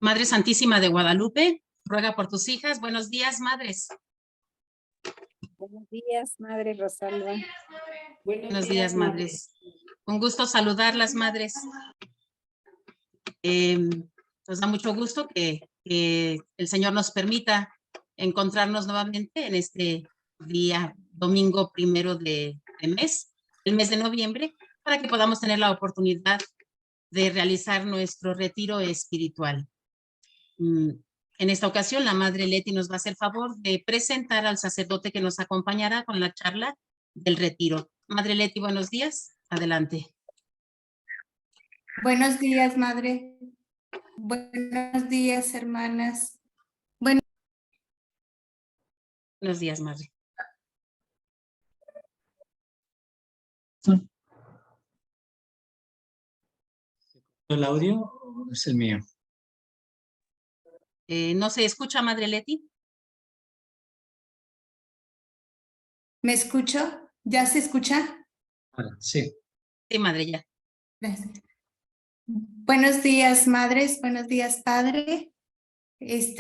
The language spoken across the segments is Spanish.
Madre Santísima de Guadalupe, ruega por tus hijas. Buenos días, madres. Buenos días, Madre Rosalba. Buenos días, madres. Un gusto saludarlas, madres. Nos da mucho gusto que el Señor nos permita encontrarnos nuevamente en este día, domingo 1 de mes, el mes de noviembre, para que podamos tener la oportunidad de realizar nuestro retiro espiritual. En esta ocasión, la Madre Leti nos va a hacer favor de presentar al sacerdote que nos acompañará con la charla del retiro. Madre Leti, buenos días. Adelante. Buenos días, Madre. Buenos días, hermanas. Buenos días, Madre. ¿El audio o es el mío? ¿No se escucha, Madre Leti? ¿Me escucho? ¿Ya se escucha? Ahora, sí. Sí, Madre, ya. Gracias. Buenos días, madres. Buenos días, Padre.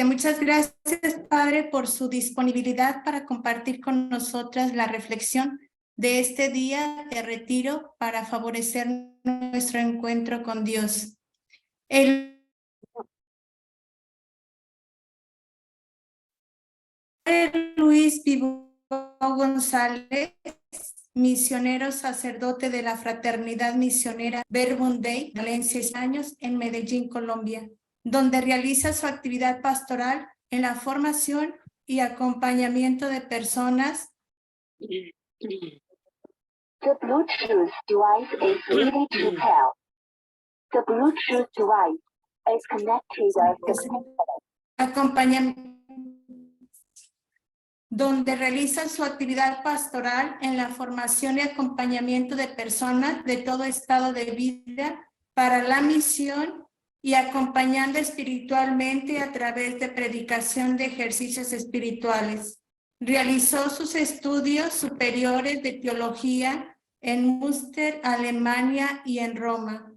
Muchas gracias, Padre, por su disponibilidad para compartir con nosotras la reflexión de este día de retiro para favorecer nuestro encuentro con Dios. Luis Vivo González, misionero sacerdote de la Fraternidad Misionera Verbum Dei, Valencia, 6 años, en Medellín, Colombia, donde realiza su actividad pastoral en la formación y acompañamiento de personas. The Bluetooth device is ready to pair. The Bluetooth device is connected. Donde realiza su actividad pastoral en la formación y acompañamiento de personas de todo estado de vida para la misión y acompañando espiritualmente a través de predicación de ejercicios espirituales. Realizó sus estudios superiores de teología en Münster, Alemania y en Roma.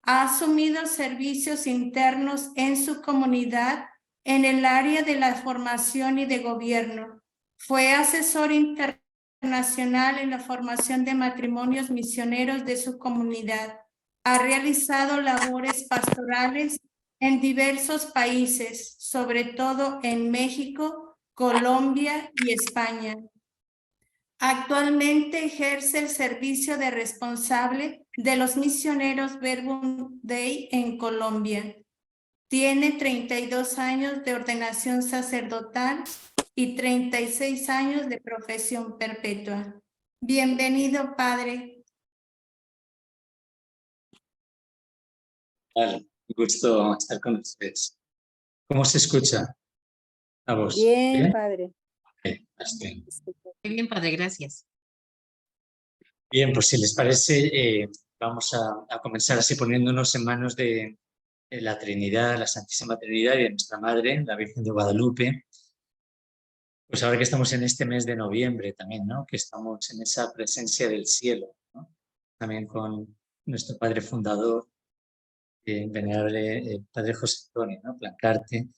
Ha asumido servicios internos en su comunidad en el área de la formación y de gobierno. Fue asesor internacional en la formación de matrimonios misioneros de su comunidad. Ha realizado labores pastorales en diversos países, sobre todo en México, Colombia y España. Actualmente ejerce el servicio de responsable de los misioneros Verbum Dei en Colombia. Tiene 32 años de ordenación sacerdotal y 36 años de profesión perpetua. Bienvenido, Padre. Vale, un gusto estar con ustedes. ¿Cómo se escucha a vos? Bien, Padre. Bien. Muy bien, Padre, gracias. Bien, pues si les parece, vamos a comenzar así poniéndonos en manos de la Trinidad, la Santísima Trinidad y de nuestra Madre, la Virgen de Guadalupe. Pues ahora que estamos en este mes de noviembre también, ¿no? Que estamos en esa presencia del cielo, ¿no? También con nuestro Padre Fundador, venerable Padre José Antonio, ¿no? Plancarte.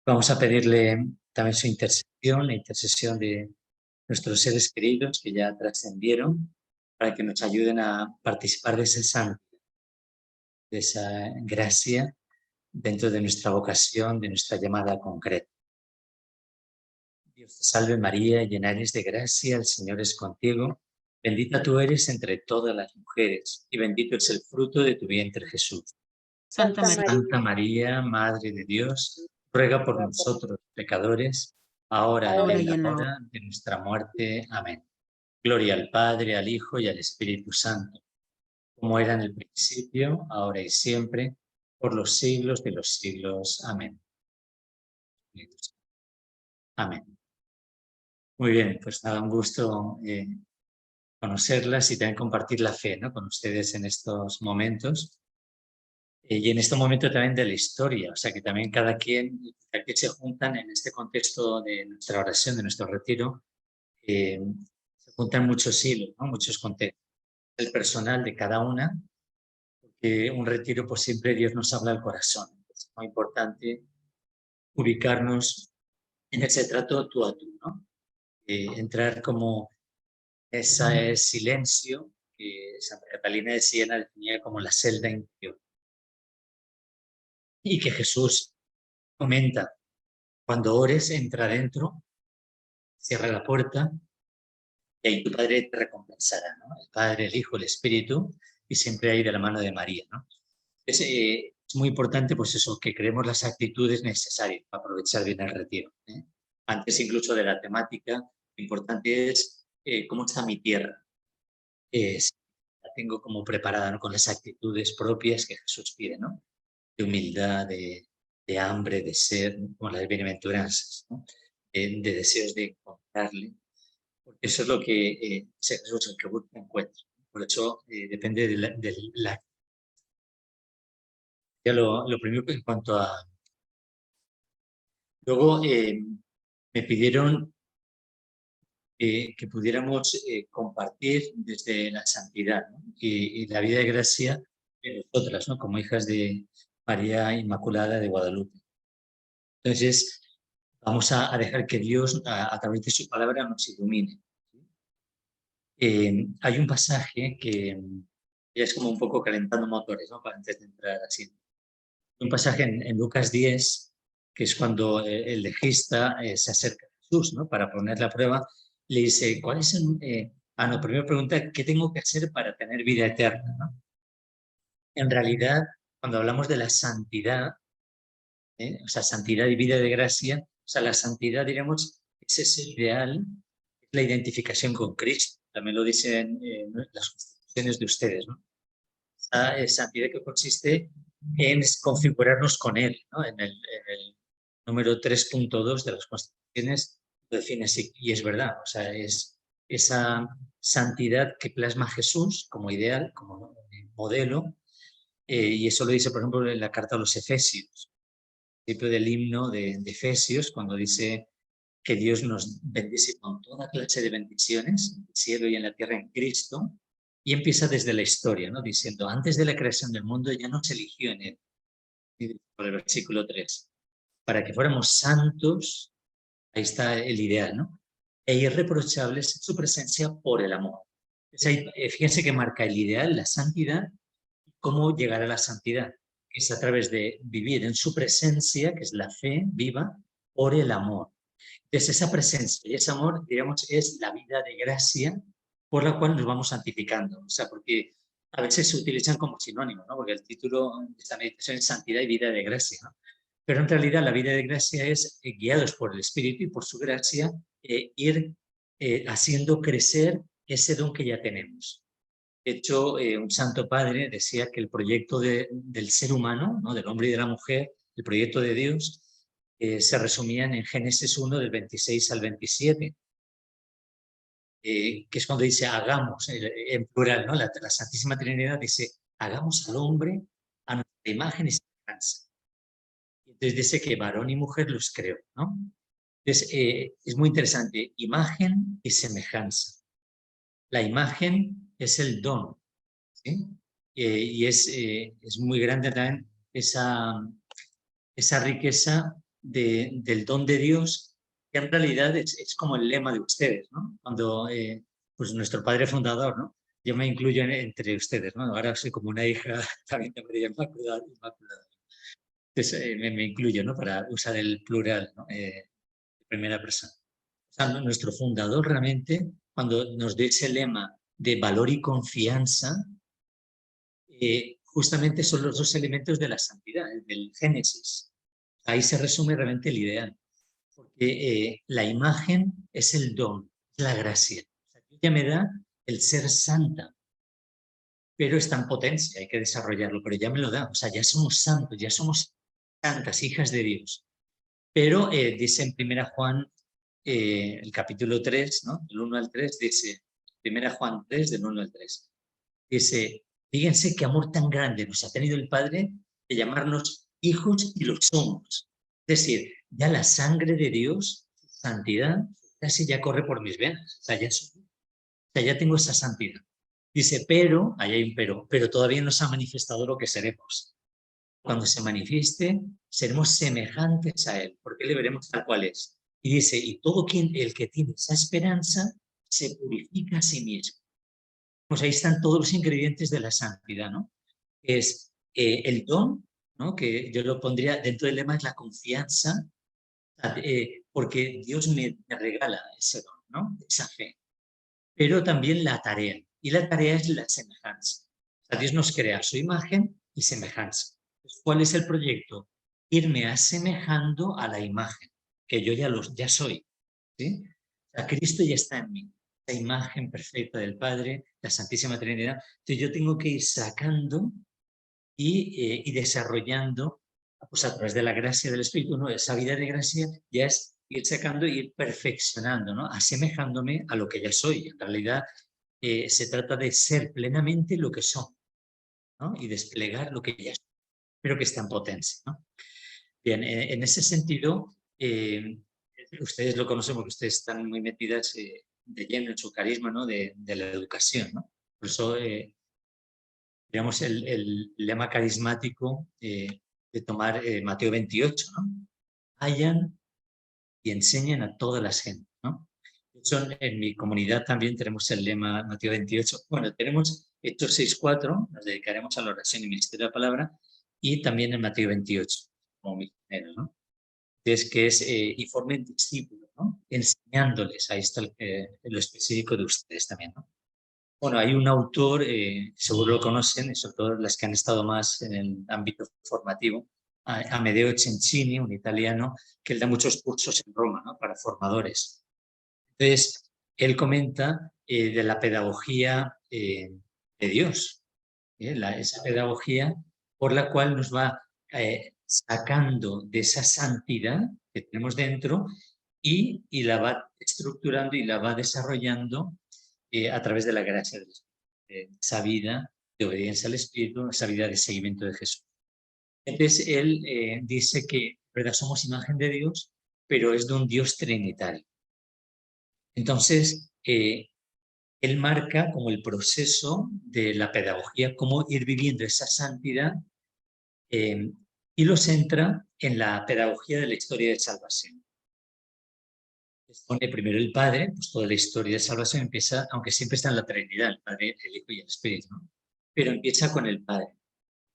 Vamos a pedirle también su intercesión, la intercesión de nuestros seres queridos que ya trascendieron, para que nos ayuden a participar de ese santo, de esa gracia dentro de nuestra vocación, de nuestra llamada concreta. Dios te salve María, llena eres de gracia, el Señor es contigo, bendita tú eres entre todas las mujeres y bendito es el fruto de tu vientre Jesús. Santa María, Madre de Dios, ruega por nosotros pecadores, ahora y en la hora de nuestra muerte. Amén. Gloria al Padre, al Hijo y al Espíritu Santo, como era en el principio, ahora y siempre, por los siglos de los siglos. Amén. Amén. Muy bien, pues nada, un gusto conocerlas y también compartir la fe, ¿no? Con ustedes en estos momentos. Y en este momento también de la historia, o sea que también cada quien se juntan en este contexto de nuestra oración, de nuestro retiro, se juntan muchos hilos, ¿no? Muchos contextos. El personal de cada una, porque un retiro pues siempre Dios nos habla al corazón. muy importante ubicarnos en ese trato tú a tú, ¿no? Entrar como ese silencio que Santa Catalina de Siena definía como la celda interior. Y que Jesús comenta, cuando ores, entra adentro, cierra la puerta y ahí tu Padre te recompensará, ¿no? El Padre, el Hijo, el Espíritu, y siempre ahí de la mano de María, ¿no? Es muy importante, pues eso, que creemos las actitudes necesarias para aprovechar bien el retiro, ¿eh? Antes incluso de la temática, lo importante es cómo está mi tierra. Si la tengo como preparada, ¿no? Con las actitudes propias que Jesús pide, ¿no? De humildad, de hambre, de sed, como las bienaventuranzas, ¿no? De deseos de encontrarle. Porque eso es lo que Jesús el que busca encuentra. Por eso depende de la ya lo primero en cuanto a... Luego me pidieron que pudiéramos compartir desde la santidad, ¿no? y la vida de gracia de nosotras, ¿no? Como hijas de María Inmaculada de Guadalupe. Entonces, vamos a dejar que Dios, a través de su palabra, nos ilumine. Hay un pasaje que ya es como un poco calentando motores, ¿no? Para antes de entrar así. Un pasaje en Lucas 10, que es cuando el legista se acerca a Jesús, ¿no? Para poner la prueba, le dice, ¿cuál es el...? No, primero pregunta, ¿qué tengo que hacer para tener vida eterna, ¿no? En realidad, cuando hablamos de la santidad, o sea, santidad y vida de gracia, o sea, la santidad, diremos, es ese ideal, es la identificación con Cristo. También lo dicen las constituciones de ustedes, ¿no? Esa santidad que consiste en configurarnos con Él, ¿no? En el número 3.2 de las constituciones lo define así, y es verdad, o sea, es esa santidad que plasma Jesús como ideal, como modelo, y eso lo dice, por ejemplo, en la carta a los Efesios, el principio del himno de Efesios, cuando dice que Dios nos bendice con toda clase de bendiciones, en el cielo y en la tierra en Cristo, y empieza desde la historia, ¿no? Diciendo, antes de la creación del mundo ya nos eligió en Él, por el versículo 3, para que fuéramos santos, ahí está el ideal, ¿no? E irreprochables en su presencia por el amor. Entonces, fíjense que marca el ideal, la santidad, cómo llegar a la santidad, que es a través de vivir en su presencia, que es la fe viva, por el amor. Entonces, esa presencia y ese amor, digamos, es la vida de gracia por la cual nos vamos santificando. O sea, porque a veces se utilizan como sinónimos, ¿no? Porque el título de esta meditación es Santidad y Vida de Gracia, ¿no? Pero en realidad la vida de gracia es, guiados por el Espíritu y por su gracia, ir haciendo crecer ese don que ya tenemos. De hecho, un santo padre decía que el proyecto del ser humano, ¿no? Del hombre y de la mujer, el proyecto de Dios, se resumían en Génesis 1, del 26 al 27, que es cuando dice hagamos, en plural, ¿no? La Santísima Trinidad dice, hagamos al hombre a nuestra imagen y semejanza. Entonces dice que varón y mujer los creó, ¿no? Entonces, es muy interesante, imagen y semejanza. La imagen es el don, ¿sí? Y es muy grande también esa riqueza del don de Dios, que en realidad es como el lema de ustedes, ¿no? Cuando, pues nuestro padre fundador, ¿no? Yo me incluyo entre ustedes, ¿no? Ahora soy como una hija también de María Inmaculada. Entonces me incluyo, ¿no? Para usar el plural, ¿no? De primera persona. O sea, nuestro fundador realmente, cuando nos dio ese lema de valor y confianza, justamente son los dos elementos de la santidad, del Génesis. Ahí se resume realmente el ideal, porque la imagen es el don, es la gracia. O sea, ella me da el ser santa, pero está en potencia, hay que desarrollarlo, pero ya me lo da, o sea, ya somos santos, ya somos santas, hijas de Dios. Pero dice en 1 Juan, el capítulo 3, ¿no? Del 1 al 3, dice, 1 Juan 3, del 1 al 3, dice, fíjense qué amor tan grande nos ha tenido el Padre de llamarnos hijos y lo somos. Es decir, ya la sangre de Dios, santidad, casi ya corre por mis venas. O sea, ya tengo esa santidad. Dice, pero, ahí hay un pero todavía no se ha manifestado lo que seremos. cuando se manifieste, seremos semejantes a Él, porque le veremos tal cual es. Y dice, y todo el que tiene esa esperanza se purifica a sí mismo. Pues ahí están todos los ingredientes de la santidad, ¿no? Es el don, ¿no? Que yo lo pondría dentro del lema, es la confianza, porque Dios me regala ese don, ¿no? Esa fe. Pero también la tarea, y la tarea es la semejanza. O sea, Dios nos crea a su imagen y semejanza. Entonces, ¿cuál es el proyecto? Irme asemejando a la imagen, que yo ya soy, ¿sí? O sea, Cristo ya está en mí, la imagen perfecta del Padre, la Santísima Trinidad. Entonces yo tengo que ir sacando y desarrollando, pues a través de la gracia del Espíritu, ¿no? Esa vida de gracia ya es ir sacando y ir perfeccionando, ¿no? Asemejándome a lo que ya soy. En realidad se trata de ser plenamente lo que son, ¿no? Y desplegar lo que ya soy, pero que está en potencia, ¿no? Bien, en ese sentido, ustedes lo conocen porque ustedes están muy metidas de lleno en su carisma, ¿no? de la educación, ¿no? Por eso, digamos, el lema carismático de tomar Mateo 28, ¿no? Vayan y enseñen a todas las gentes, ¿no? En mi comunidad también tenemos el lema Mateo 28. Bueno, tenemos Hechos 6:4, nos dedicaremos a la oración y ministerio de la palabra, y también en Mateo 28, como misionero, ¿no? Entonces, que es y formen discípulos, ¿no? Enseñándoles, ahí está lo específico de ustedes también, ¿no? Bueno, hay un autor, seguro lo conocen, sobre todo las que han estado más en el ámbito formativo, Amedeo Cencini, un italiano, que él da muchos cursos en Roma, ¿no? Para formadores. Entonces, él comenta de la pedagogía de Dios, esa pedagogía por la cual nos va sacando de esa santidad que tenemos dentro y la va estructurando y la va desarrollando a través de la gracia de esa vida de obediencia al Espíritu, esa vida de seguimiento de Jesús. Entonces, él dice que, ¿verdad? Somos imagen de Dios, pero es de un Dios trinitario. Entonces, él marca como el proceso de la pedagogía, cómo ir viviendo esa santidad y lo centra en la pedagogía de la historia de salvación. Pone primero el Padre, pues toda la historia de salvación empieza, aunque siempre está en la Trinidad, el Padre, el Hijo y el Espíritu, ¿no? Pero empieza con el Padre.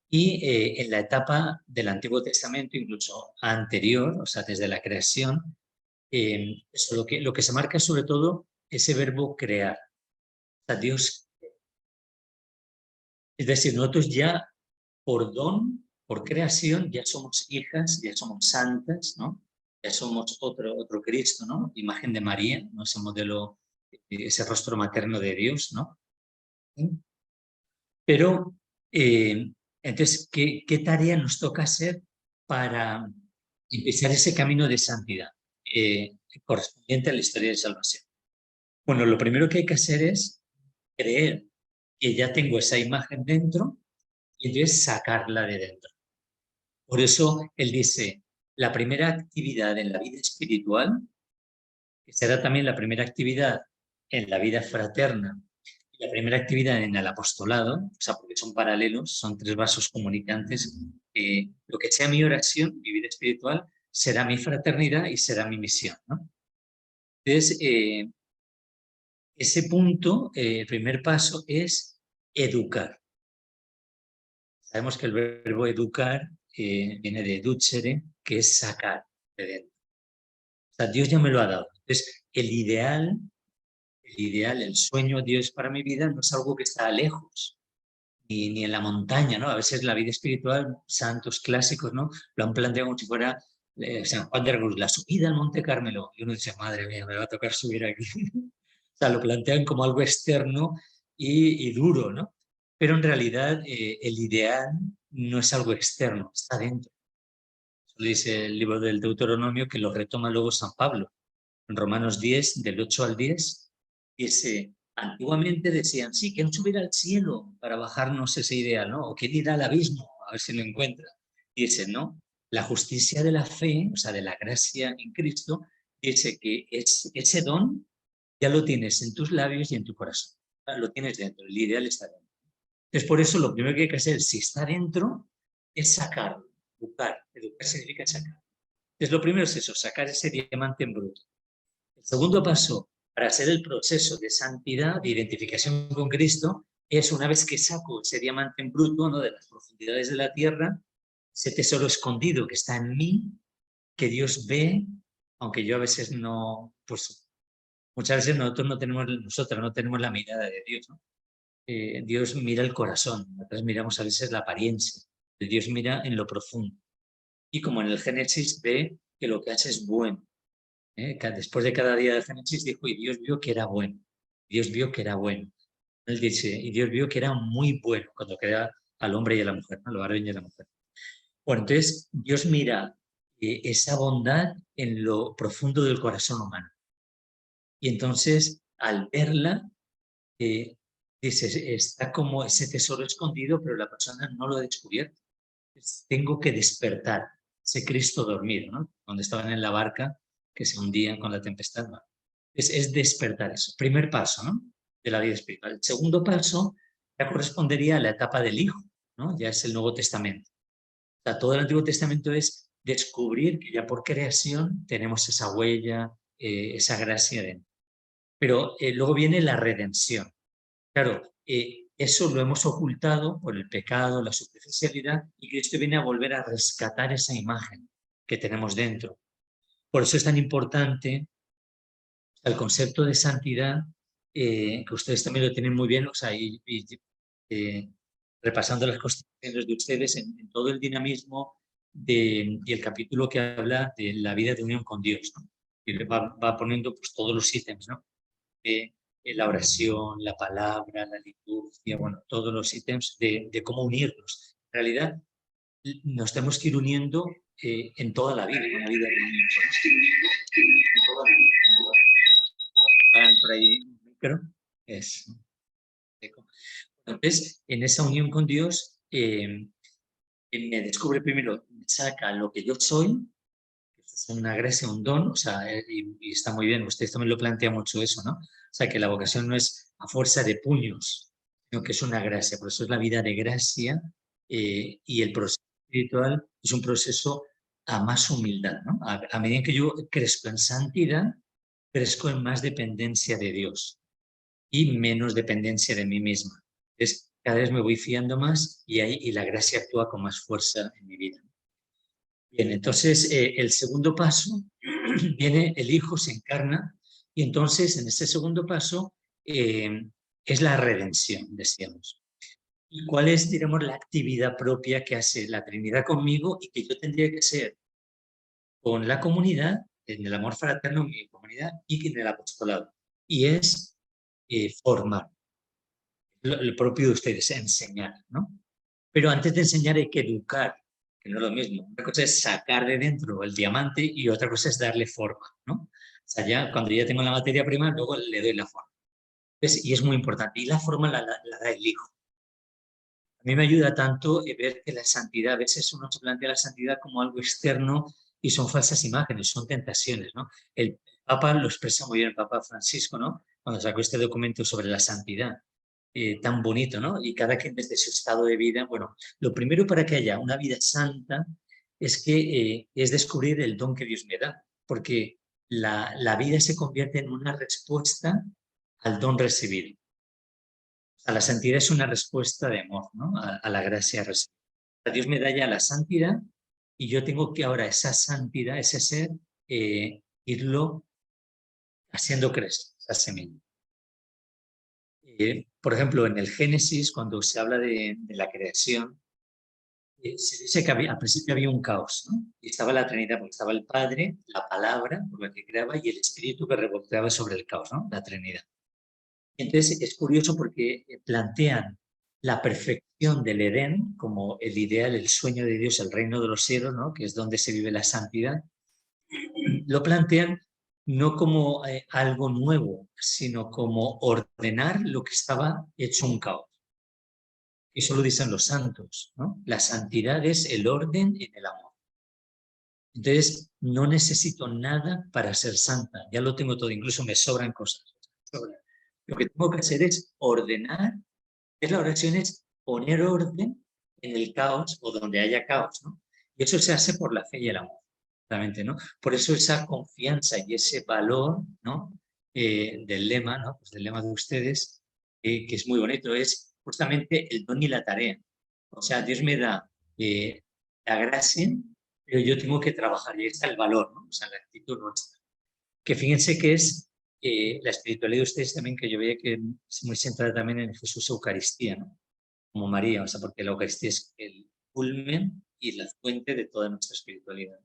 Y en la etapa del Antiguo Testamento, incluso anterior, o sea, desde la creación, eso, lo que se marca es sobre todo ese verbo crear. O sea, Dios. Es decir, nosotros ya por don, por creación, ya somos hijas, ya somos santas, ¿no? Ya somos otro Cristo, ¿no? Imagen de María, ¿no? Ese modelo, ese rostro materno de Dios, ¿no? Pero, entonces, ¿qué tarea nos toca hacer para empezar ese camino de santidad correspondiente a la historia de salvación? Bueno, lo primero que hay que hacer es creer que ya tengo esa imagen dentro y entonces sacarla de dentro. Por eso él dice, la primera actividad en la vida espiritual, que será también la primera actividad en la vida fraterna, y la primera actividad en el apostolado, o sea, porque son paralelos, son tres vasos comunicantes, lo que sea mi oración, mi vida espiritual, será mi fraternidad y será mi misión, ¿no? Entonces, ese punto, el primer paso es educar. Sabemos que el verbo educar viene de educere, que es sacar de dentro. O sea, Dios ya me lo ha dado. Entonces, el ideal, el sueño de Dios para mi vida no es algo que está lejos, ni en la montaña, ¿no? A veces la vida espiritual, santos clásicos, ¿no? Lo han planteado como si fuera San Juan de la Cruz, la subida al Monte Carmelo. Y uno dice, madre mía, me va a tocar subir aquí. O sea, lo plantean como algo externo y duro, ¿no? Pero en realidad el ideal no es algo externo, está dentro. Eso dice el libro del Deuteronomio, que lo retoma luego San Pablo. En Romanos 10, del 8 al 10, dice, antiguamente decían, sí, quieren subir al cielo para bajarnos ese ideal, ¿no? O quieren ir al abismo, a ver si lo encuentra. Dice, no, la justicia de la fe, o sea, de la gracia en Cristo, dice que ese don ya lo tienes en tus labios y en tu corazón. Lo tienes dentro, el ideal está dentro. Entonces, por eso lo primero que hay que hacer, si está dentro, es sacarlo, educar. Educar significa sacar. Entonces, lo primero es eso, sacar ese diamante en bruto. El segundo paso para hacer el proceso de santidad, de identificación con Cristo, es una vez que saco ese diamante en bruto, ¿no?, de las profundidades de la tierra, ese tesoro escondido que está en mí, que Dios ve, aunque yo a veces no, pues muchas veces nosotros no tenemos la mirada de Dios, ¿no? Dios mira el corazón, nosotros miramos a veces la apariencia, Dios mira en lo profundo. Y como en el Génesis ve que lo que hace es bueno. Después de cada día del Génesis dijo, y Dios vio que era bueno. Dios vio que era bueno. Él dice, y Dios vio que era muy bueno cuando crea al hombre y a la mujer, ¿no?, al varón y a la mujer. Bueno, entonces Dios mira esa bondad en lo profundo del corazón humano. Y entonces, al verla, dice, está como ese tesoro escondido, pero la persona no lo ha descubierto. Entonces, tengo que despertar ese Cristo dormido, ¿no? Cuando estaban en la barca, que se hundían con la tempestad, ¿no? Es despertar eso. Primer paso, ¿no?, de la vida espiritual. El segundo paso ya correspondería a la etapa del Hijo, ¿no? Ya es el Nuevo Testamento. O sea, todo el Antiguo Testamento es descubrir que ya por creación tenemos esa huella, esa gracia dentro. Pero luego viene la redención. Claro, eso lo hemos ocultado por el pecado, la superficialidad, y Cristo viene a volver a rescatar esa imagen que tenemos dentro. Por eso es tan importante el concepto de santidad, que ustedes también lo tienen muy bien, o sea, repasando las constituciones de ustedes en todo el dinamismo y el capítulo que habla de la vida de unión con Dios, ¿no? Y va poniendo pues todos los ítems, ¿no?, la oración, la palabra, la liturgia, bueno, todos los ítems de cómo unirnos. En realidad, nos tenemos que ir uniendo en toda la vida, en la vida de unión. En toda la vida. Hagan por ahí un micro. Eso. Entonces, en esa unión con Dios, me descubre primero, me saca lo que yo soy, es una gracia, un don, o sea, y está muy bien, usted también lo plantea mucho eso, ¿no? O sea, que la vocación no es a fuerza de puños, sino que es una gracia, por eso es la vida de gracia, y el proceso espiritual es un proceso a más humildad, ¿no? A medida que yo crezco en santidad, crezco en más dependencia de Dios y menos dependencia de mí misma. Entonces, cada vez me voy fiando más y la gracia actúa con más fuerza en mi vida. Bien, entonces el segundo paso, viene el Hijo, se encarna, y entonces en este segundo paso es la redención, decíamos. ¿Y cuál es, diremos, la actividad propia que hace la Trinidad conmigo y que yo tendría que hacer con la comunidad, en el amor fraterno en mi comunidad y en el apostolado? Y es formar. Lo propio de ustedes, enseñar, ¿no? Pero antes de enseñar hay que educar, que no es lo mismo. Una cosa es sacar de dentro el diamante y otra cosa es darle forma, ¿no? O sea, ya cuando ya tengo la materia prima, luego le doy la forma. Y es muy importante. Y la forma la da el Hijo. A mí me ayuda tanto ver que la santidad, a veces uno se plantea la santidad como algo externo y son falsas imágenes, son tentaciones, ¿no? El Papa lo expresa muy bien, el Papa Francisco, ¿no?, cuando sacó este documento sobre la santidad. Tan bonito, ¿no? Y cada quien desde su estado de vida. Bueno, lo primero para que haya una vida santa es que es descubrir el don que Dios me da, porque la vida se convierte en una respuesta al don recibido. La santidad es una respuesta de amor, ¿no?, a la gracia recibida. Dios me da ya la santidad y yo tengo que ahora esa santidad, ese ser, irlo haciendo crecer, esa semilla. Por ejemplo, en el Génesis, cuando se habla de la creación, se dice que al principio había un caos, ¿no? Y estaba la Trinidad, porque estaba el Padre, la Palabra, por la que creaba, y el Espíritu que revoloteaba sobre el caos, ¿no?, la Trinidad. Entonces es curioso porque plantean la perfección del Edén como el ideal, el sueño de Dios, el reino de los cielos, ¿no?, que es donde se vive la santidad. Lo plantean no como algo nuevo, sino como ordenar lo que estaba hecho un caos. Eso lo dicen los santos, ¿no? La santidad es el orden en el amor. Entonces, no necesito nada para ser santa, ya lo tengo todo, incluso me sobran cosas. Lo que tengo que hacer es ordenar, la oración es poner orden en el caos o donde haya caos, ¿no? Y eso se hace por la fe y el amor, realmente, ¿no? Por eso esa confianza y ese valor, ¿no? Del lema, ¿no? Pues del lema de ustedes, que es muy bonito, es justamente el don y la tarea. O sea, Dios me da la gracia, pero yo tengo que trabajar, y ahí está el valor, ¿no? O sea, la actitud nuestra. Que fíjense que es la espiritualidad de ustedes también, que yo veía que es muy centrada también en Jesús Eucaristía, ¿no? Como María, o sea, porque la Eucaristía es el culmen y la fuente de toda nuestra espiritualidad.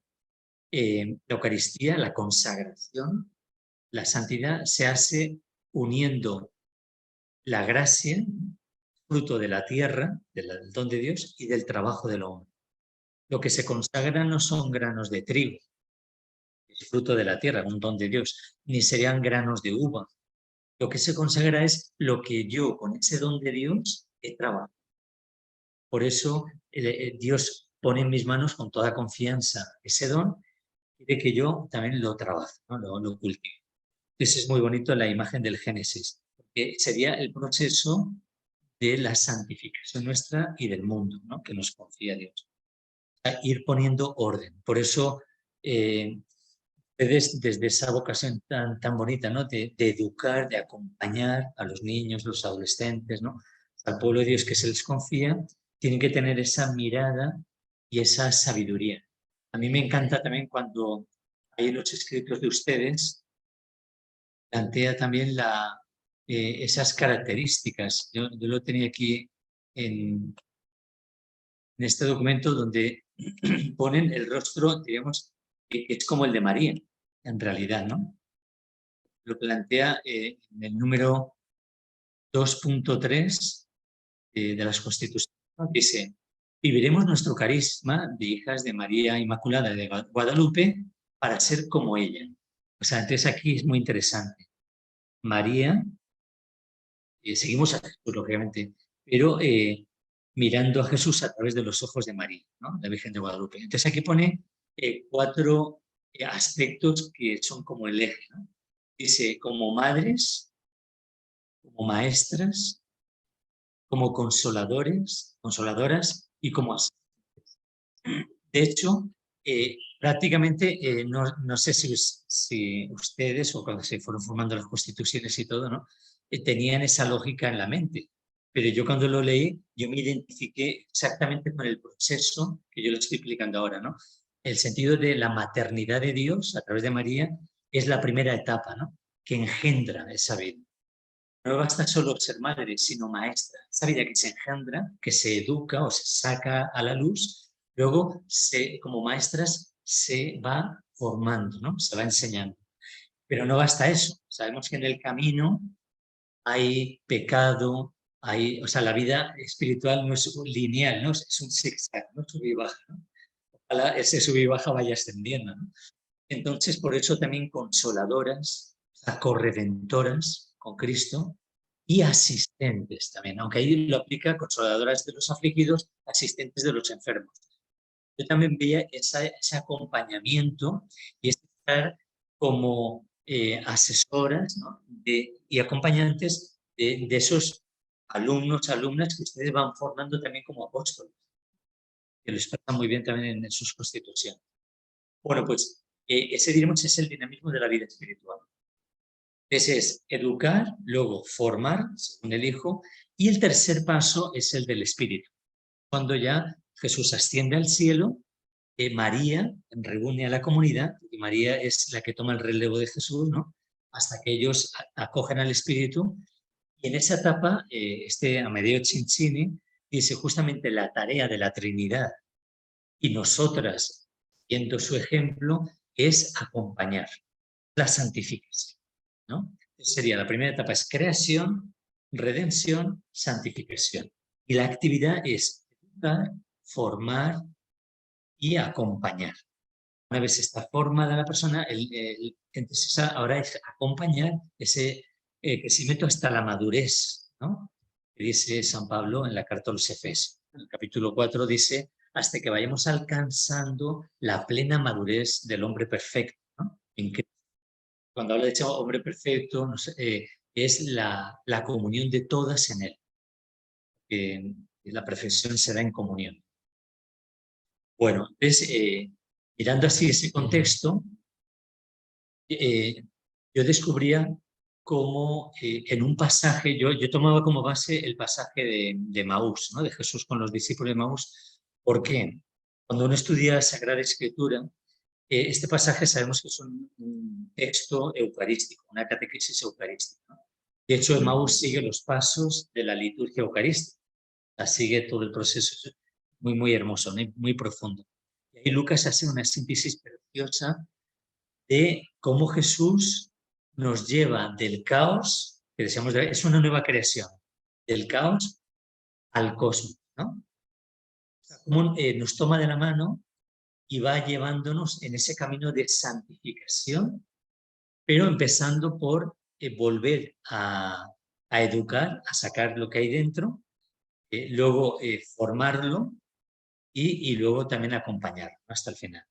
La Eucaristía, la consagración, la santidad se hace uniendo la gracia, fruto de la tierra, del don de Dios y del trabajo del hombre. Lo que se consagra no son granos de trigo, es fruto de la tierra, un don de Dios, ni serían granos de uva. Lo que se consagra es lo que yo, con ese don de Dios, he trabajado. Por eso Dios pone en mis manos con toda confianza ese don, quiere que yo también lo trabaje, ¿no? Lo cultive. Entonces es muy bonito la imagen del Génesis, porque sería el proceso de la santificación nuestra y del mundo, ¿no? Que nos confía Dios. O sea, ir poniendo orden. Por eso, desde esa vocación tan bonita, ¿no? De educar, de acompañar a los niños, los adolescentes, ¿no? Al pueblo de Dios que se les confía, tienen que tener esa mirada y esa sabiduría. A mí me encanta también cuando hay los escritos de ustedes, plantea también esas características. Yo lo tenía aquí en este documento donde ponen el rostro, digamos, que es como el de María, en realidad, ¿no? Lo plantea en el número 2.3 de las Constituciones. Dice, viviremos nuestro carisma de hijas de María Inmaculada de Guadalupe para ser como ella. O sea, entonces aquí es muy interesante. María, seguimos a Jesús, lógicamente, pero mirando a Jesús a través de los ojos de María, ¿no? La Virgen de Guadalupe. Entonces aquí pone 4 aspectos que son como el eje, ¿no? Dice, como madres, como maestras, como consoladoras y como asistentes. De hecho, prácticamente, no sé si ustedes o cuando se fueron formando las constituciones y todo, ¿no? Tenían esa lógica en la mente. Pero yo cuando lo leí, yo me identifiqué exactamente con el proceso que yo lo estoy explicando ahora, ¿no? El sentido de la maternidad de Dios a través de María es la primera etapa, ¿no? Que engendra esa vida. No basta solo ser madre, sino maestra. Esa vida que se engendra, que se educa o se saca a la luz, luego como maestras se va formando, ¿no? Se va enseñando. Pero no basta eso. Sabemos que en el camino hay pecado, o sea, la vida espiritual no es lineal, ¿no? Es un zigzag, ¿no? Sube y baja, ¿no? Ojalá ese sube y baja vaya ascendiendo, ¿no? Entonces, por eso también consoladoras, corredentoras con Cristo y asistentes también, aunque ahí lo aplica consoladoras de los afligidos, asistentes de los enfermos. Yo también veía ese acompañamiento y estar como asesoras, ¿no? Y acompañantes de esos alumnas que ustedes van formando también como apóstoles, que lo expresan muy bien también en sus constituciones. Bueno, pues ese, diremos, es el dinamismo de la vida espiritual. Ese es educar, luego formar, según el Hijo, y el tercer paso es el del Espíritu. Cuando ya Jesús asciende al cielo, María reúne a la comunidad, y María es la que toma el relevo de Jesús, ¿no? Hasta que ellos acogen al Espíritu. Y en esa etapa, Amedeo Cincini dice justamente la tarea de la Trinidad, y nosotras, viendo su ejemplo, es acompañar la santificación, ¿no? Sería la primera etapa, es creación, redención, santificación. Y la actividad es educar, formar y acompañar. Una vez está formada la persona, entonces ahora es acompañar ese crecimiento hasta la madurez, ¿no? Que dice San Pablo en la carta a los Efesios. En el capítulo 4 dice, hasta que vayamos alcanzando la plena madurez del hombre perfecto, ¿no? Cuando habla de ese hombre perfecto, es la comunión de todas en él. La perfección se da en comunión. Bueno, entonces, mirando así ese contexto, yo descubría cómo en un pasaje, yo tomaba como base el pasaje de Maús, ¿no? De Jesús con los discípulos de Maús. ¿Por qué? Cuando uno estudia Sagrada Escritura, este pasaje sabemos que es un texto eucarístico, una catequesis eucarística, ¿no? De hecho, Maús sigue los pasos de la liturgia eucarística, sigue todo el proceso, muy, muy hermoso, muy profundo. Y ahí Lucas hace una síntesis preciosa de cómo Jesús nos lleva del caos, que decíamos, es una nueva creación, del caos al cosmos, ¿no? Cómo nos toma de la mano y va llevándonos en ese camino de santificación, pero empezando por volver a educar, a sacar lo que hay dentro, luego formarlo y luego también acompañarlo, ¿no? Hasta el final.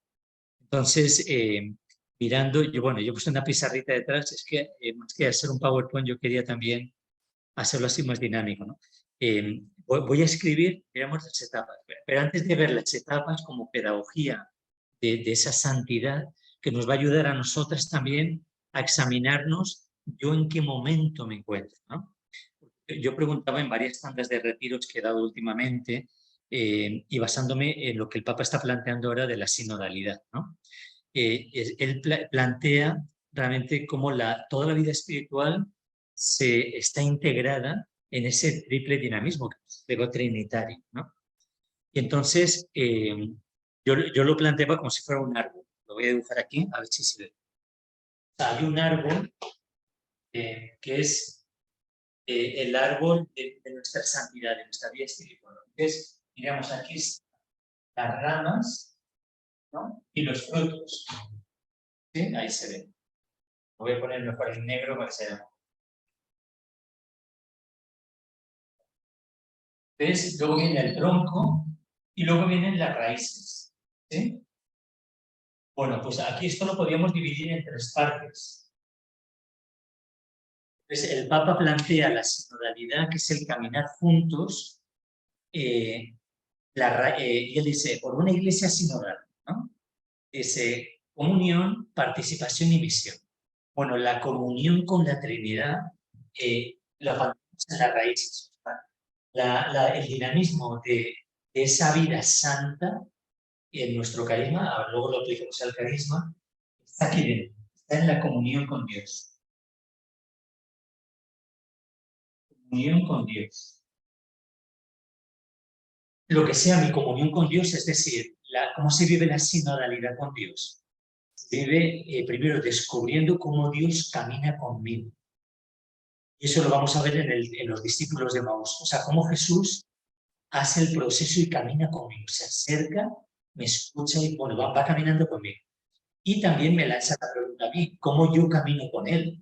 Entonces, mirando, yo puse una pizarrita detrás, es que más que hacer un PowerPoint, yo quería también hacerlo así más dinámico, ¿no? Voy a escribir, miramos las etapas, pero antes de ver las etapas como pedagogía de esa santidad, que nos va a ayudar a nosotras también a examinarnos yo en qué momento me encuentro, ¿no? Yo preguntaba en varias tandas de retiros que he dado últimamente y basándome en lo que el Papa está planteando ahora de la sinodalidad, ¿no? Él plantea realmente cómo toda la vida espiritual está integrada en ese triple dinamismo, que es el ego trinitario, ¿no? Y entonces yo lo planteaba como si fuera un árbol. Lo voy a dibujar aquí, a ver si se ve. O sea, hay un árbol que es el árbol de nuestra santidad, de nuestra vida espiritual. Entonces, miramos aquí las ramas, ¿no? Y los frutos. ¿Sí? Ahí se ve. Lo voy a poner mejor en negro para que se vea. ¿Ves? Luego viene el tronco y luego vienen las raíces. ¿Sí? Bueno, pues aquí esto lo podríamos dividir en tres partes. Entonces, el Papa plantea la sinodalidad, que es el caminar juntos, y él dice, por una iglesia sinodal, ¿no? Dice, comunión, participación y misión. Bueno, la comunión con la Trinidad, la faltamos en las raíces. El dinamismo de esa vida santa en nuestro carisma, luego lo aplicamos al carisma, está aquí dentro, está en la comunión con Dios. Comunión con Dios. Lo que sea mi comunión con Dios, es decir, cómo se vive la sinodalidad con Dios. Se vive primero descubriendo cómo Dios camina conmigo. Y eso lo vamos a ver en los discípulos de Maús. O sea, cómo Jesús hace el proceso y camina conmigo. Se acerca, me escucha y bueno, va caminando conmigo. Y también me lanza la pregunta a mí, ¿cómo yo camino con Él?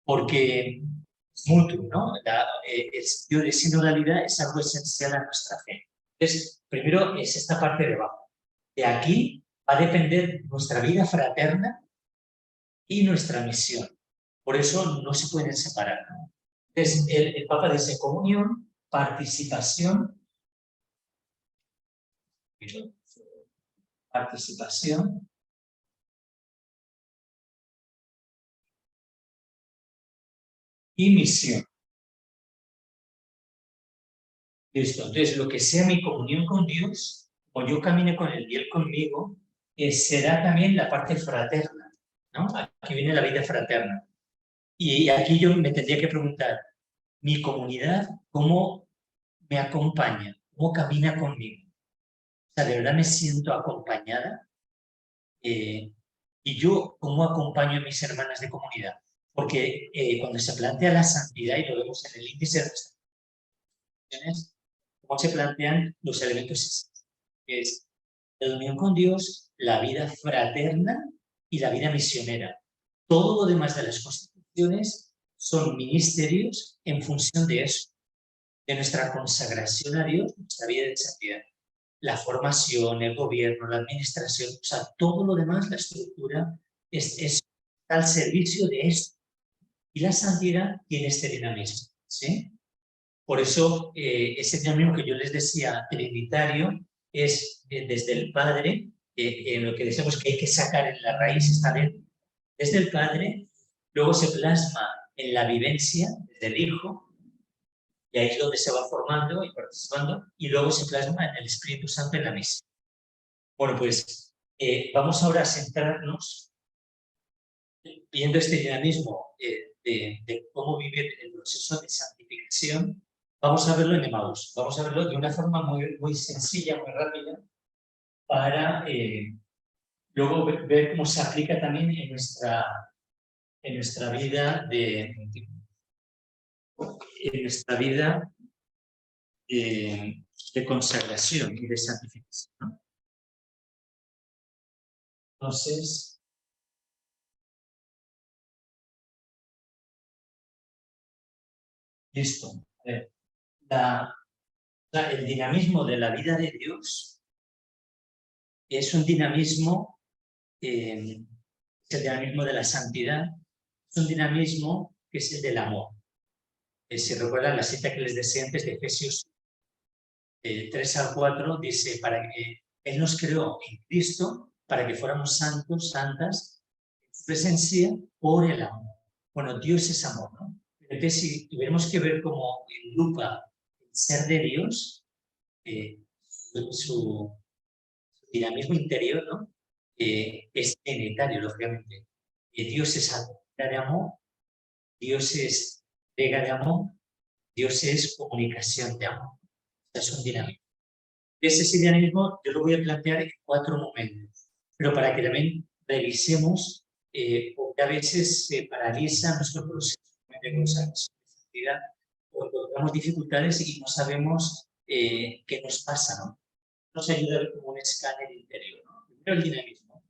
Porque es mutuo, ¿no? El sentido de sinodalidad es algo esencial a nuestra fe. Entonces, primero es esta parte de abajo. De aquí va a depender nuestra vida fraterna y nuestra misión. Por eso no se pueden separar, ¿no? Entonces, el Papa dice comunión, participación y misión. Listo. Entonces, lo que sea mi comunión con Dios, o yo camine con Él y Él conmigo, será también la parte fraterna, ¿no? Aquí viene la vida fraterna. Y aquí yo me tendría que preguntar, mi comunidad, ¿cómo me acompaña? ¿Cómo camina conmigo? O sea, ¿de verdad me siento acompañada? Y yo, ¿cómo acompaño a mis hermanas de comunidad? Porque cuando se plantea la santidad, y lo vemos en el índice de nuestras acciones, ¿cómo se plantean los elementos esenciales? Que es la unión con Dios, la vida fraterna y la vida misionera. Todo lo demás de las constituciones son ministerios en función de eso, de nuestra consagración a Dios, nuestra vida de santidad. La formación, el gobierno, la administración, o sea, todo lo demás, la estructura, está al servicio de esto. Y la santidad tiene este dinamismo, ¿sí? Por eso, ese dinamismo que yo les decía, trinitario, es desde el Padre, en lo que decimos que hay que sacar en la raíz, está bien, desde el Padre, luego se plasma en la vivencia desde el Hijo, y ahí es donde se va formando y participando, y luego se plasma en el Espíritu Santo en la misión. Bueno, pues vamos ahora a centrarnos, viendo este dinamismo de cómo vivir el proceso de santificación. Vamos a verlo en Emmaús, vamos a verlo de una forma muy sencilla, muy rápida, para luego ver cómo se aplica también en nuestra vida de consagración y de santificación, ¿no? Entonces, listo. El dinamismo de la vida de Dios es un dinamismo, es el dinamismo de la santidad, es un dinamismo que es el del amor. Si recuerdan la cita que les decía antes de Efesios 3 al 4, dice, para que Él nos creó en Cristo para que fuéramos santos, santas, en su presencia por el amor. Bueno, Dios es amor, ¿no? Entonces, si tuviéramos que ver como en lupa el ser de Dios, su dinamismo interior, ¿no? Es trinitario, lógicamente. Dios es actividad de amor, Dios es entrega de amor, Dios es comunicación de amor. Es un dinamismo. Ese dinamismo yo lo voy a plantear en 4 momentos, pero para que también revisemos, porque a veces se paraliza nuestro proceso de consagración de santidad, o encontramos dificultades y no sabemos qué nos pasa, ¿no? Nos ayuda a ver como un escáner interior, ¿no? Primero el dinamismo,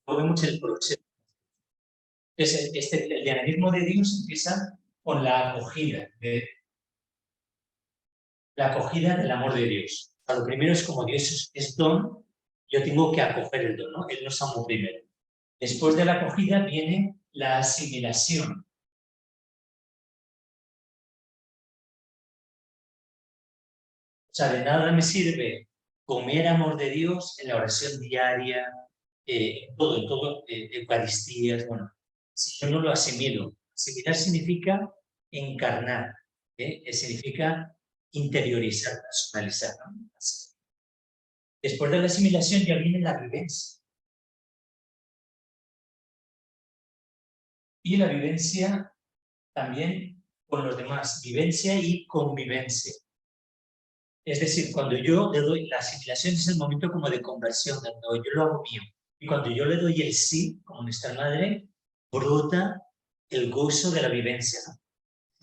luego vemos el proceso. El dinamismo de Dios empieza con la acogida del amor de Dios. O sea, lo primero es como Dios es don, yo tengo que acoger el don, ¿no? Él nos amó primero. Después de la acogida viene la asimilación. O sea, de nada me sirve comer amor de Dios en la oración diaria, en todo, Eucaristías, bueno, si yo no lo asimilo. Asimilar significa encarnar, significa interiorizar, personalizar, ¿no? Después de la asimilación ya viene la vivencia. Y la vivencia también con los demás, vivencia y convivencia. Es decir, cuando yo le doy, la asimilación es el momento como de conversión, cuando yo lo hago mío. Y cuando yo le doy el sí, como nuestra madre, brota el gozo de la vivencia.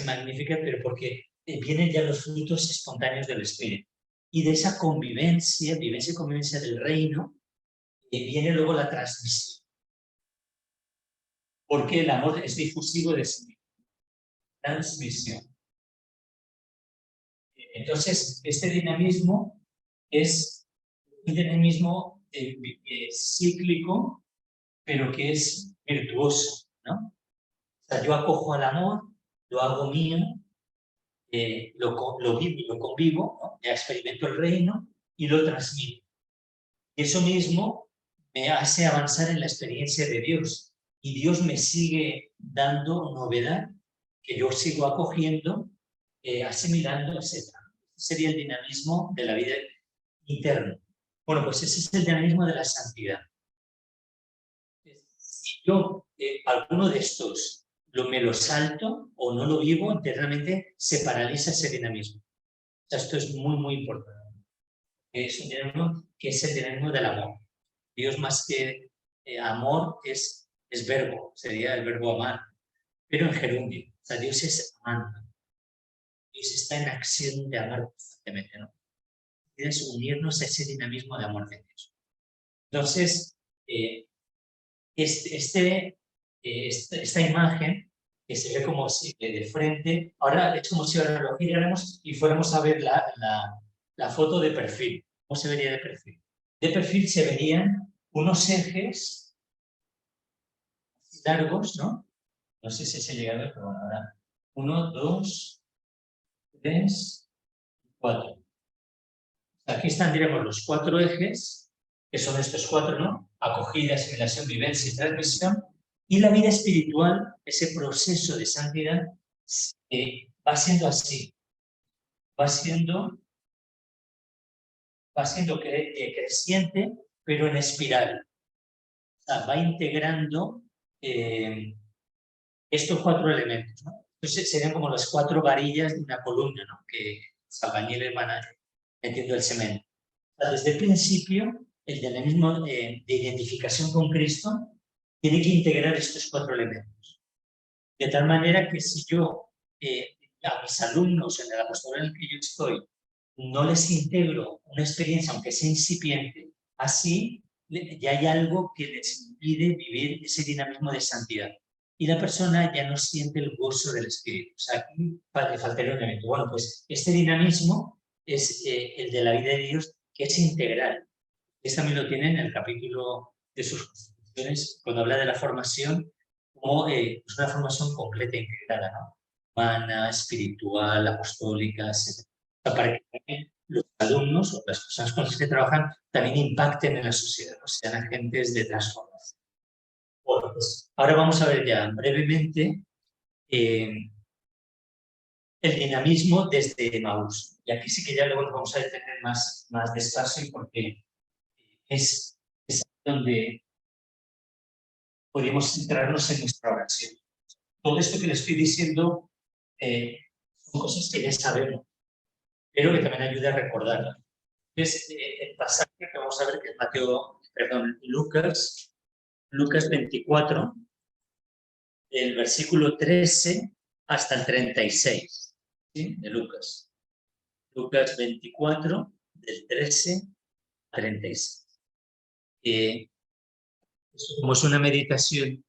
Magnífica, pero porque vienen ya los frutos espontáneos del Espíritu. Y de esa convivencia, vivencia y convivencia del reino, viene luego la transmisión. Porque el amor es difusivo de sí mismo. Transmisión. Entonces, este dinamismo es un dinamismo cíclico, pero que es virtuoso, ¿no? O sea, yo acojo al amor, lo hago mío, lo vivo y lo convivo, ¿no? Ya experimento el reino y lo transmito. Y eso mismo me hace avanzar en la experiencia de Dios. Y Dios me sigue dando novedad que yo sigo acogiendo, asimilando, etc. Sería el dinamismo de la vida interna. Bueno, pues ese es el dinamismo de la santidad. Si yo alguno de estos me lo salto o no lo vivo, internamente se paraliza ese dinamismo. O sea, esto es muy, muy importante. Es un dinamismo que es el dinamismo del amor. Dios más que amor es verbo, sería el verbo amar, pero en gerundio. O sea, Dios es amante. Dios está en acción de amar constantemente, ¿no? Es unirnos a ese dinamismo de amor de Dios. Entonces, esta imagen, que se ve como si de frente, ahora es como si ahora lo giráramos y fuéramos a ver la foto de perfil. ¿Cómo se vería de perfil? De perfil se verían unos ejes largos, ¿no? No sé si se llega a ver, pero bueno, ahora 1, 2, 3, 4. Aquí están, diremos, los 4 ejes, que son estos 4, ¿no? Acogida, asimilación, vivencia y transmisión. Y la vida espiritual, ese proceso de santidad, va siendo así. Va siendo creciente, pero en espiral. O sea, va integrando estos 4 elementos, ¿no? Entonces serían como las 4 varillas de una columna, ¿no? Que los albañiles van metiendo el cemento. O sea, desde el principio, el dinamismo de identificación con Cristo tiene que integrar estos 4 elementos. De tal manera que si yo a mis alumnos en el apostolado en el que yo estoy no les integro una experiencia, aunque sea incipiente, así ya hay algo que les impide vivir ese dinamismo de santidad. Y la persona ya no siente el gozo del Espíritu. O sea, aquí le faltaría un elemento. Bueno, pues este dinamismo es el de la vida de Dios, que es integral. Este también lo tiene en el capítulo de sus constituciones, cuando habla de la formación, como pues una formación completa e integrada, ¿no? Humana, espiritual, apostólica, etc. Para que los alumnos o las personas con las que trabajan también impacten en la sociedad, ¿no? Sean agentes de transformación. Bueno, pues ahora vamos a ver ya brevemente el dinamismo desde Emaús. Y aquí sí que ya luego nos vamos a detener más despacio porque es donde podemos centrarnos en nuestra oración. Todo esto que les estoy diciendo son cosas que ya sabemos, pero que también ayuda a recordarlas. Entonces, el pasaje que vamos a ver, que es Lucas 24, del versículo 13 hasta el 36, ¿sí? De Lucas. Lucas 24, del 13 al 36. Como es una meditación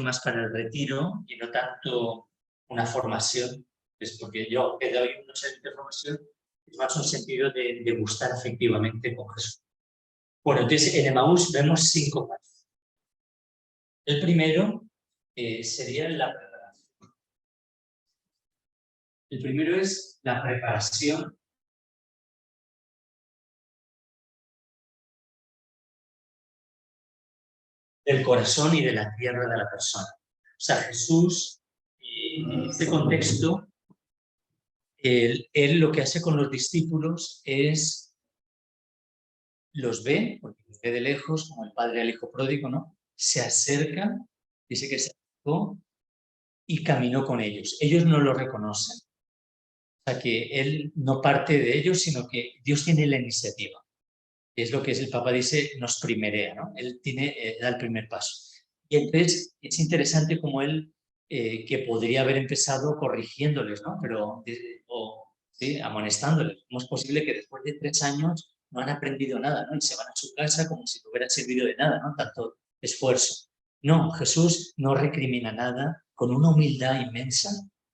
más para el retiro y no tanto una formación, es porque yo que doy unos años de formación, es más un sentido de gustar efectivamente con Jesús. Bueno, entonces en Emaús vemos 5 pasos. El primero sería la preparación. El primero es la preparación del corazón y de la tierra de la persona. O sea, Jesús, en este contexto, él lo que hace con los discípulos es, los ve, porque los ve de lejos, como el padre al hijo pródigo, ¿no? Se acerca, dice que se acercó y caminó con ellos. Ellos no lo reconocen. O sea, que él no parte de ellos, sino que Dios tiene la iniciativa. Es lo que el Papa dice, nos primerea, ¿no? Él da el primer paso. Y entonces es interesante como él, que podría haber empezado corrigiéndoles, ¿no? Pero, ¿sí? Amonestándoles. ¿Cómo es posible que después de 3 años no han aprendido nada, ¿no? Y se van a su casa como si no hubiera servido de nada, ¿no? Tanto esfuerzo. No, Jesús no recrimina nada, con una humildad inmensa,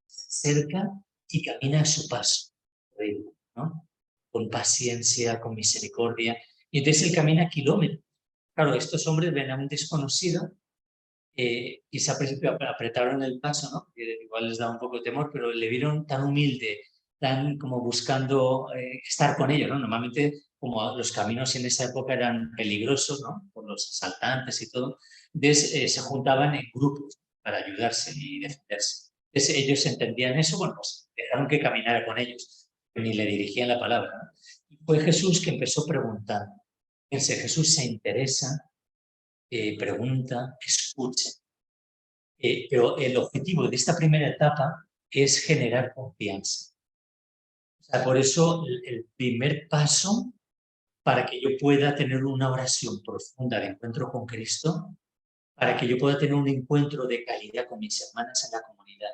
se acerca y camina a su paso, ¿no? Con paciencia, con misericordia. Y entonces él camina kilómetros. Claro, estos hombres ven a un desconocido, quizá al principio apretaron el paso, ¿no? Que igual les da un poco de temor, pero le vieron tan humilde, tan como buscando estar con ellos, ¿no? Normalmente, como los caminos en esa época eran peligrosos, ¿no? Por los asaltantes y todo, entonces se juntaban en grupos para ayudarse y defenderse. Entonces ellos entendían eso, bueno, pues dejaron que caminara con ellos, ni le dirigían la palabra, ¿no? Y fue Jesús que empezó preguntando. Fíjense, Jesús se interesa, pregunta, escucha. Pero el objetivo de esta primera etapa es generar confianza. O sea, por eso el primer paso para que yo pueda tener una oración profunda de encuentro con Cristo, para que yo pueda tener un encuentro de calidad con mis hermanas en la comunidad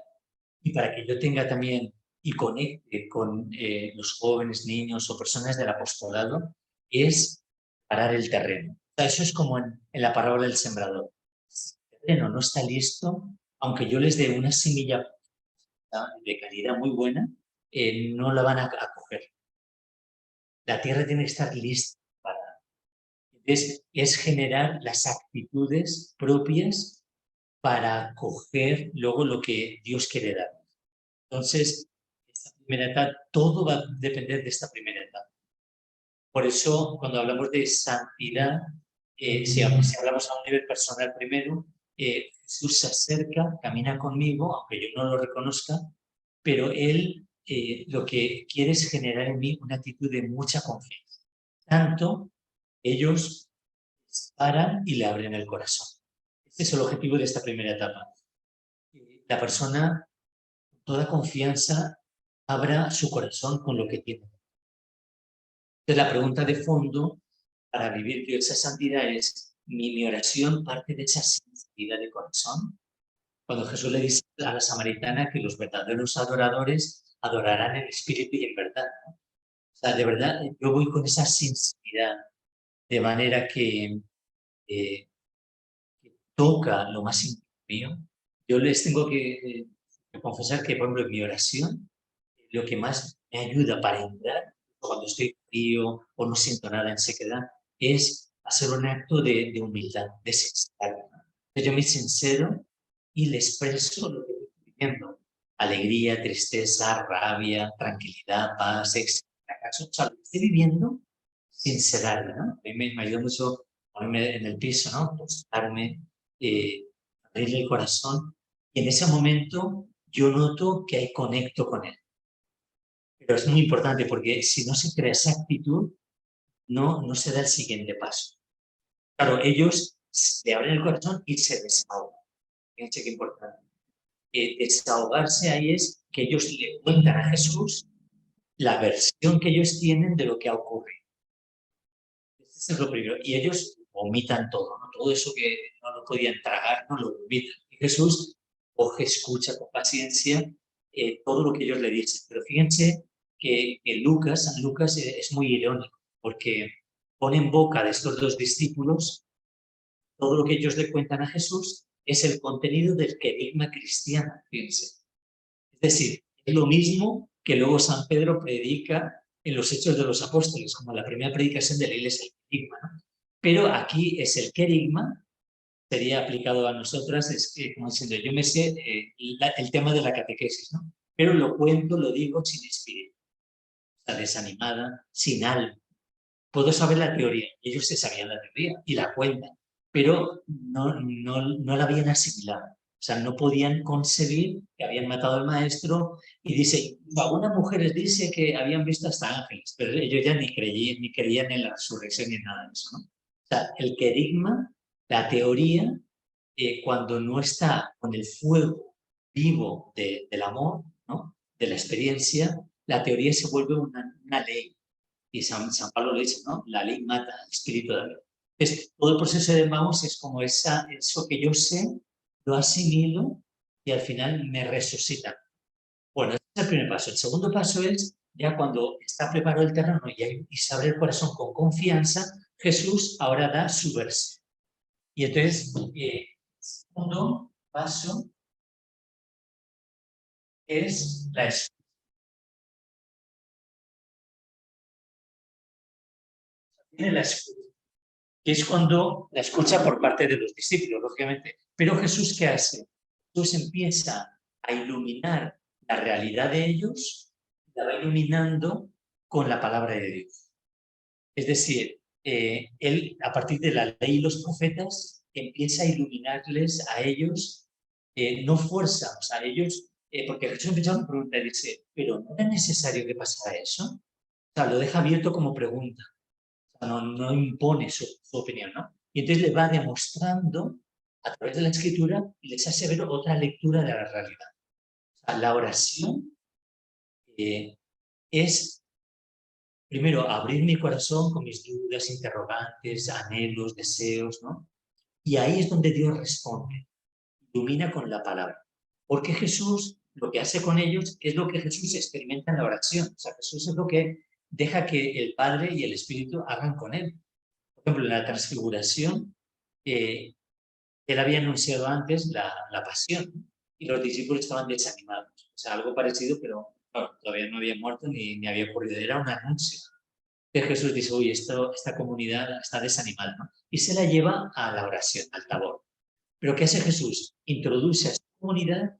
y para que yo tenga también y conecte con los jóvenes, niños o personas del apostolado, es parar el terreno. O sea, eso es como en la parábola del sembrador. Si el terreno no está listo, aunque yo les dé una semilla de calidad muy buena, no la van a coger. La tierra tiene que estar lista para... Entonces, es generar las actitudes propias para coger luego lo que Dios quiere dar. Entonces, esta primera etapa, todo va a depender de esta primera etapa. Por eso, cuando hablamos de santidad, si hablamos a un nivel personal primero, Jesús se acerca, camina conmigo, aunque yo no lo reconozca, pero Él lo que quiere es generar en mí una actitud de mucha confianza. Tanto, ellos se paran y le abren el corazón. Este es el objetivo de esta primera etapa. La persona, con toda confianza, abra su corazón con lo que tiene. Entonces, la pregunta de fondo para vivir yo esa santidad es, ¿mi oración parte de esa sinceridad de corazón? Cuando Jesús le dice a la samaritana que los verdaderos adoradores adorarán en espíritu y en verdad, ¿no? O sea, de verdad, yo voy con esa sinceridad, de manera que toca lo más íntimo mío. Yo les tengo que confesar que, por ejemplo, en mi oración, lo que más me ayuda para entrar, cuando estoy frío o no siento nada en sequedad, es hacer un acto de humildad, de sinceridad. Yo me sincero y le expreso lo que estoy viviendo. Alegría, tristeza, rabia, tranquilidad, paz, éxito, fracaso. O sea, lo que estoy viviendo, sincerarme, ¿no? A mí me ayuda mucho ponerme en el piso, ¿no? Postarme, abrirle el corazón. Y en ese momento yo noto que hay conecto con él. Pero es muy importante porque si no se crea esa actitud, no se da el siguiente paso. Claro, ellos le abren el corazón y se desahogan. Fíjense qué importante. Desahogarse ahí es que ellos le cuentan a Jesús la versión que ellos tienen de lo que ha ocurrido. Este es lo primero. Y ellos vomitan todo, ¿no? Todo eso que no lo podían tragar, no lo vomitan. Y Jesús coge, escucha con paciencia todo lo que ellos le dicen. Pero fíjense que San Lucas es muy irónico, porque pone en boca de estos dos discípulos todo lo que ellos le cuentan a Jesús es el contenido del querigma cristiano, fíjense. Es decir, es lo mismo que luego San Pedro predica en los Hechos de los Apóstoles, como la primera predicación de la Iglesia, el querigma, ¿no? Pero aquí es el querigma, sería aplicado a nosotras, es que, como diciendo, yo me sé el tema de la catequesis, ¿no? Pero lo cuento, lo digo sin espíritu, o sea, desanimada, sin alma. Puedo saber la teoría, ellos se sabían la teoría y la cuentan, pero no la habían asimilado. O sea, no podían concebir que habían matado al maestro y dice, algunas mujeres dicen que habían visto hasta ángeles, pero ellos ya ni creían en la resurrección ni nada de eso, ¿no? O sea, el querigma, la teoría, cuando no está con el fuego vivo del amor, ¿no? De la experiencia, la teoría se vuelve una ley. Y San Pablo lo dice, ¿no? La ley mata al espíritu de Dios. Entonces, todo el proceso de Emmaus es como eso que yo sé, lo asimilo y al final me resucita. Bueno, ese es el primer paso. El segundo paso es, ya cuando está preparado el terreno y se abre el corazón con confianza, Jesús ahora da su versión. Y entonces, el segundo paso es la escucha. Tiene la escucha, que es cuando la escucha por parte de los discípulos, lógicamente. Pero Jesús, ¿qué hace? Jesús empieza a iluminar la realidad de ellos, la va iluminando con la palabra de Dios. Es decir, él, a partir de la ley y los profetas, empieza a iluminarles a ellos, no fuerza, o sea, ellos, porque Jesús empieza una pregunta y dice, ¿pero no era necesario que pasara eso? O sea, lo deja abierto como pregunta. No impone su opinión, ¿no? Y entonces le va demostrando a través de la escritura y les hace ver otra lectura de la realidad. O sea, la oración es, primero, abrir mi corazón con mis dudas, interrogantes, anhelos, deseos, ¿no? Y ahí es donde Dios responde, ilumina con la palabra. Porque Jesús, lo que hace con ellos es lo que Jesús experimenta en la oración. O sea, Jesús es lo que deja que el Padre y el Espíritu hagan con él. Por ejemplo, en la transfiguración, él había anunciado antes la pasión y los discípulos estaban desanimados. O sea, algo parecido, pero claro, todavía no había muerto ni había ocurrido. Era un anuncio. Entonces Jesús dice, uy, esta comunidad está desanimada, ¿no? Y se la lleva a la oración, al Tabor. Pero ¿qué hace Jesús? Introduce a su comunidad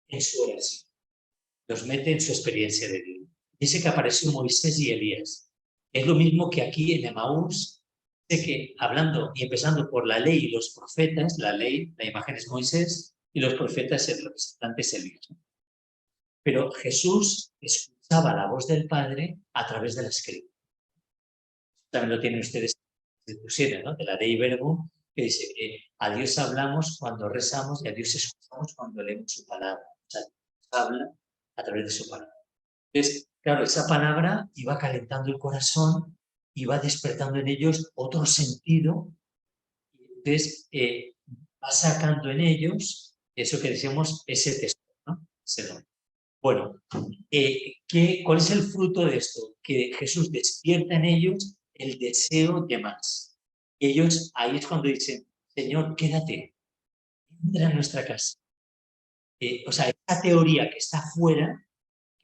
en su oración. Los mete en su experiencia de Dios. Dice que apareció Moisés y Elías. Es lo mismo que aquí en Emaús. Dice que hablando y empezando por la ley y los profetas, la ley, la imagen es Moisés, y los profetas, el representante es Elías. Pero Jesús escuchaba la voz del Padre a través de la escritura. También lo tienen ustedes en el 7, ¿no? De la Dei Verbum, que dice a Dios hablamos cuando rezamos y a Dios escuchamos cuando leemos su palabra. O sea, habla a través de su palabra. Entonces, claro, esa palabra iba calentando el corazón, iba despertando en ellos otro sentido, y entonces va sacando en ellos eso que decíamos, ese tesoro, ¿no? Ese don. Bueno, ¿cuál es el fruto de esto? Que Jesús despierta en ellos el deseo de más. Ellos, ahí es cuando dicen, Señor, quédate, entra en nuestra casa. O sea, esa teoría que está fuera,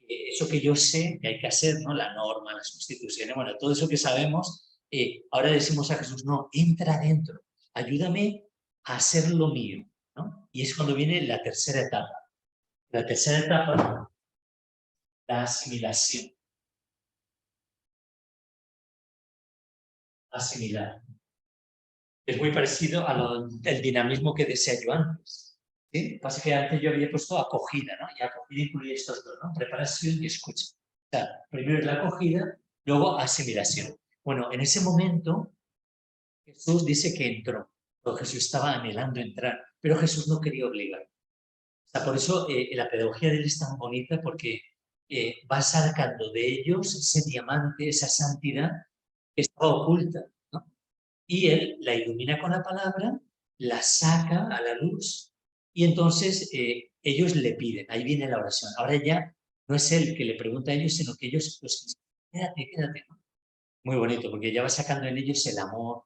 eso que yo sé que hay que hacer, ¿no? La norma, las constituciones, bueno, todo eso que sabemos, ahora decimos a Jesús, no, entra adentro, ayúdame a hacer lo mío, ¿no? Y es cuando viene la tercera etapa. La tercera etapa, la asimilación. Asimilar. Es muy parecido al dinamismo que decía yo antes. ¿Sí? Pasa que antes yo había puesto acogida, ¿no? Y acogida incluye estos dos, ¿no? Preparación y escucha. O sea, primero es la acogida, luego asimilación. Bueno, en ese momento Jesús dice que entró, pero Jesús estaba anhelando entrar, pero Jesús no quería obligar. O sea, por eso la pedagogía de él es tan bonita, porque va sacando de ellos ese diamante, esa santidad que estaba oculta, ¿no? Y él la ilumina con la palabra, la saca a la luz, y entonces ellos le piden, ahí viene la oración. Ahora ya no es él que le pregunta a ellos, sino que ellos, pues, quédate, quédate, ¿no? Muy bonito, porque ya va sacando en ellos el amor,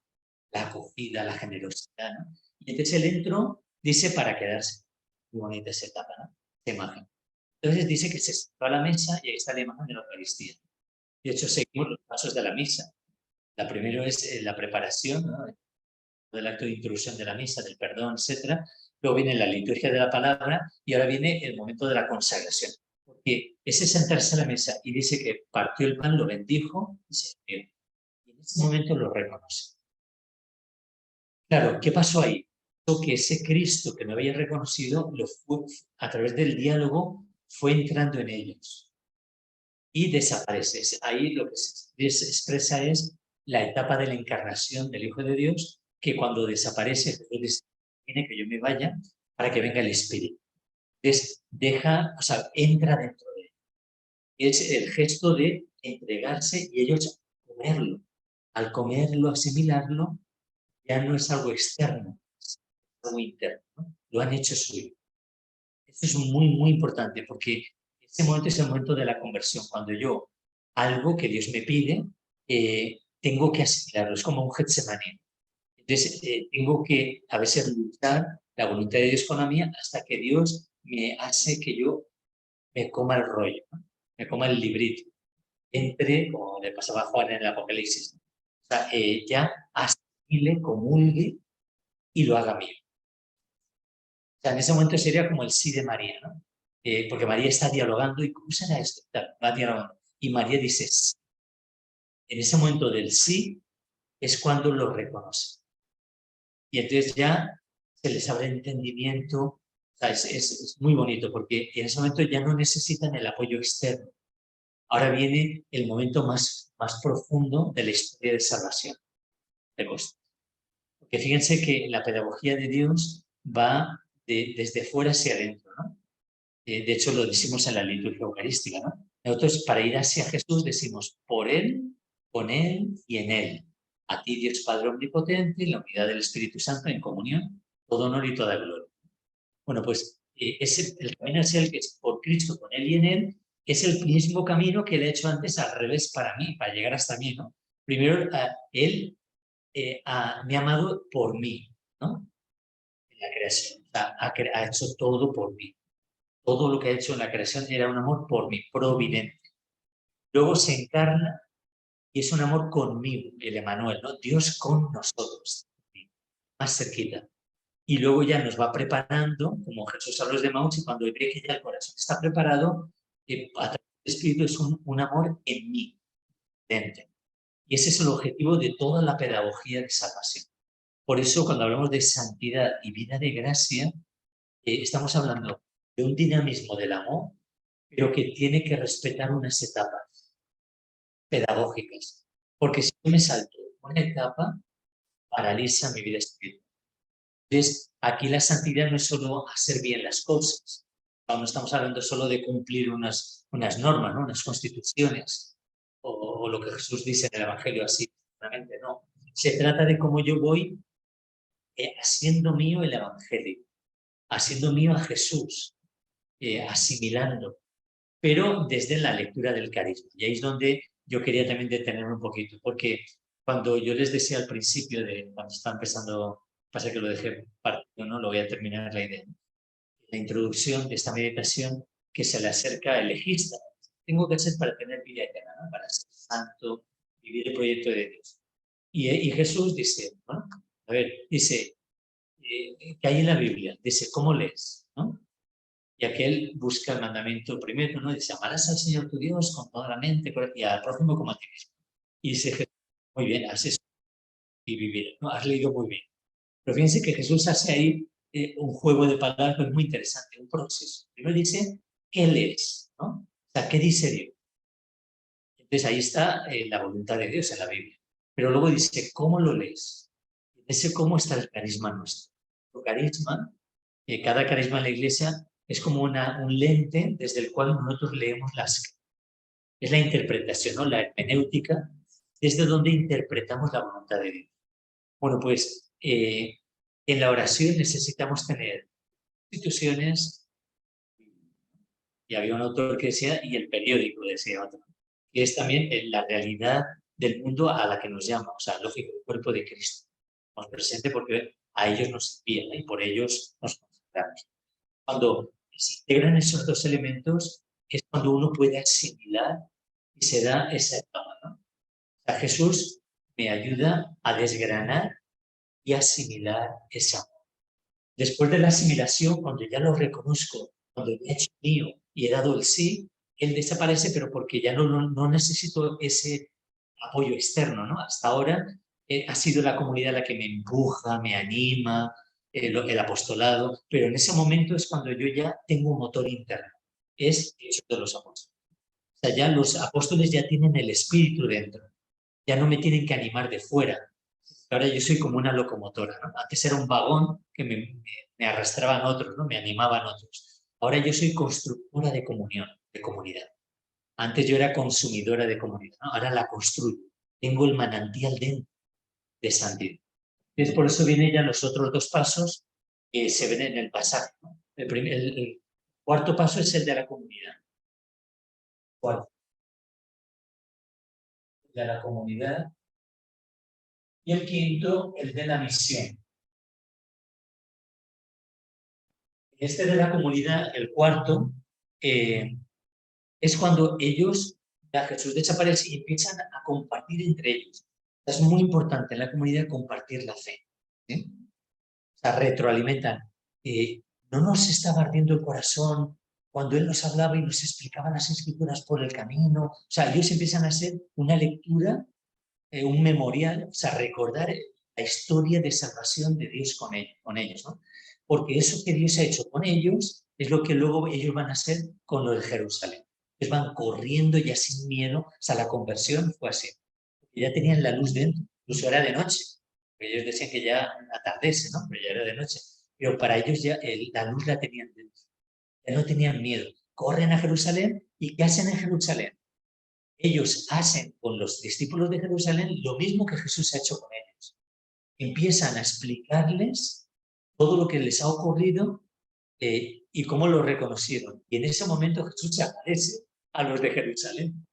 la acogida, la generosidad, ¿no? Y entonces él entró, dice, para quedarse. Muy bonita esa etapa, ¿no? Esa imagen. Entonces dice que se sentó a la mesa y ahí está la imagen de la Eucaristía. De hecho, seguimos los pasos de la misa. La primera es la preparación, ¿no? Del acto de intrusión de la misa, del perdón, etc. Luego viene la liturgia de la palabra y ahora viene el momento de la consagración. Porque ese sentarse a la mesa y dice que partió el pan, lo bendijo y se dio. Y en ese momento lo reconoce. Claro, ¿qué pasó ahí? Que ese Cristo que me había reconocido, a través del diálogo, fue entrando en ellos y desaparece. Ahí lo que se expresa es la etapa de la encarnación del Hijo de Dios, que cuando desaparece, Jesús dice, tiene que yo me vaya para que venga el Espíritu. Entonces, entra dentro de él. Es el gesto de entregarse y ellos comerlo. Al comerlo, asimilarlo, ya no es algo externo, es algo interno, ¿no? Lo han hecho suyo. Esto es muy, muy importante, porque ese momento es el momento de la conversión, cuando yo, algo que Dios me pide, tengo que asimilarlo, es como un Getsemaní. Entonces, tengo que a veces luchar la voluntad de Dios con la mía hasta que Dios me hace que yo me coma el rollo, ¿no? Me coma el librito, entre, como le pasaba a Juan en el Apocalipsis, ¿no? O sea, ya asimile, comulgue y lo haga mío. O sea, en ese momento sería como el sí de María, ¿no? Porque María está dialogando y ¿cómo será esto? Va dialogando. Y María dice sí. En ese momento del sí es cuando lo reconoce. Y entonces ya se les abre el entendimiento. O sea, es muy bonito, porque en ese momento ya no necesitan el apoyo externo. Ahora viene el momento más profundo de la historia de salvación de Costas. Porque fíjense que la pedagogía de Dios va desde fuera hacia adentro, ¿no? De hecho, lo decimos en la liturgia eucarística, ¿no? Nosotros, para ir hacia Jesús, decimos por Él, con Él y en Él. A ti, Dios Padre Omnipotente, en la unidad del Espíritu Santo, en comunión, todo honor y toda gloria. Bueno, pues el camino hacia Él, que es por Cristo, con Él y en Él, es el mismo camino que Él ha hecho antes al revés para mí, para llegar hasta mí, ¿no? Primero, Él me ha amado por mí, ¿no? En la creación. O sea, ha hecho todo por mí. Todo lo que ha hecho en la creación era un amor por mí, providente. Luego se encarna y es un amor conmigo, el Emmanuel, ¿no? Dios con nosotros, más cerquita. y luego ya nos va preparando, como Jesús a los de Maús, y cuando ve que ya el corazón está preparado, a través del Espíritu es un amor en mí, dentro. Y ese es el objetivo de toda la pedagogía de salvación. Por eso, cuando hablamos de santidad y vida de gracia, estamos hablando de un dinamismo del amor, pero que tiene que respetar unas etapas pedagógicas. Porque si yo me salto una etapa, paraliza mi vida espiritual. Entonces, aquí la santidad no es solo hacer bien las cosas. No estamos hablando solo de cumplir unas normas, ¿no? Unas constituciones, o lo que Jesús dice en el Evangelio así, realmente no. Se trata de cómo yo voy haciendo mío el Evangelio, haciendo mío a Jesús, asimilando, pero desde la lectura del carisma. Y ahí es donde yo quería también detenerme un poquito, porque cuando yo les decía al principio, cuando estaba empezando, pasa que lo dejé partido, ¿no? Lo voy a terminar la idea. La introducción de esta meditación que se le acerca al legista. Tengo que hacer para tener vida eterna, ¿no? Para ser santo, vivir el proyecto de Dios. Y Jesús dice, ¿no? A ver, dice, ¿qué hay en la Biblia? Dice, ¿cómo lees? ¿No? Y aquel busca el mandamiento primero, ¿no? Dice, amarás al Señor tu Dios con toda la mente y al prójimo como a ti mismo. Y dice Jesús, muy bien, haz eso y vivir, ¿no? Has leído muy bien. Pero fíjense que Jesús hace ahí un juego de palabras muy interesante, un proceso. Primero dice, ¿qué lees? ¿No? O sea, ¿qué dice Dios? Entonces ahí está la voluntad de Dios en la Biblia. Pero luego dice, ¿cómo lo lees? Ese cómo está el carisma nuestro. El carisma, cada carisma en la iglesia es como un lente desde el cual nosotros leemos es la interpretación, ¿no? La hermenéutica, desde donde interpretamos la voluntad de Dios. Bueno, pues en la oración necesitamos tener instituciones, y había un autor que decía, y el periódico, decía otro, que es también la realidad del mundo a la que nos llama, o sea, lógico, el cuerpo de Cristo. Nos presente porque a ellos nos envían y por ellos nos concentramos. Cuando se integran esos dos elementos es cuando uno puede asimilar y se da esa etapa, ¿no? O sea, Jesús me ayuda a desgranar y asimilar ese amor. Después de la asimilación, cuando ya lo reconozco, cuando lo he hecho mío y he dado el sí, él desaparece, pero porque ya no necesito ese apoyo externo, ¿no? Hasta ahora ha sido la comunidad la que me empuja, me anima, el apostolado, pero en ese momento es cuando yo ya tengo un motor interno, es eso de los apóstoles. O sea, ya los apóstoles ya tienen el espíritu dentro, ya no me tienen que animar de fuera. Ahora yo soy como una locomotora, ¿no? Antes era un vagón que me arrastraban otros, ¿no? Me animaban otros. Ahora yo soy constructora de comunión, de comunidad. Antes yo era consumidora de comunidad, ¿no? Ahora la construyo. Tengo el manantial dentro de santidad. Entonces, por eso vienen ya los otros dos pasos que se ven en el pasaje, ¿no? El cuarto paso es el de la comunidad. Cuarto. El de la comunidad. Y el quinto, el de la misión. Este de la comunidad, el cuarto, es cuando ellos, ya Jesús desaparece y empiezan a compartir entre ellos. Es muy importante en la comunidad compartir la fe. ¿Sí? O sea, retroalimentan. No nos estaba ardiendo el corazón cuando Él nos hablaba y nos explicaba las escrituras por el camino. O sea, ellos empiezan a hacer una lectura, un memorial, o sea, recordar la historia de salvación de Dios con ellos, ¿no? Porque eso que Dios ha hecho con ellos es lo que luego ellos van a hacer con lo de Jerusalén. Ellos van corriendo ya sin miedo, o sea, la conversión fue así. Ya tenían la luz dentro, incluso era de noche. Ellos decían que ya atardece, ¿no? Pero ya era de noche. Pero para ellos ya la luz la tenían dentro. Ya no tenían miedo. Corren a Jerusalén y ¿qué hacen en Jerusalén? Ellos hacen con los discípulos de Jerusalén lo mismo que Jesús ha hecho con ellos. Empiezan a explicarles todo lo que les ha ocurrido y cómo lo reconocieron. Y en ese momento Jesús se aparece a los de Jerusalén.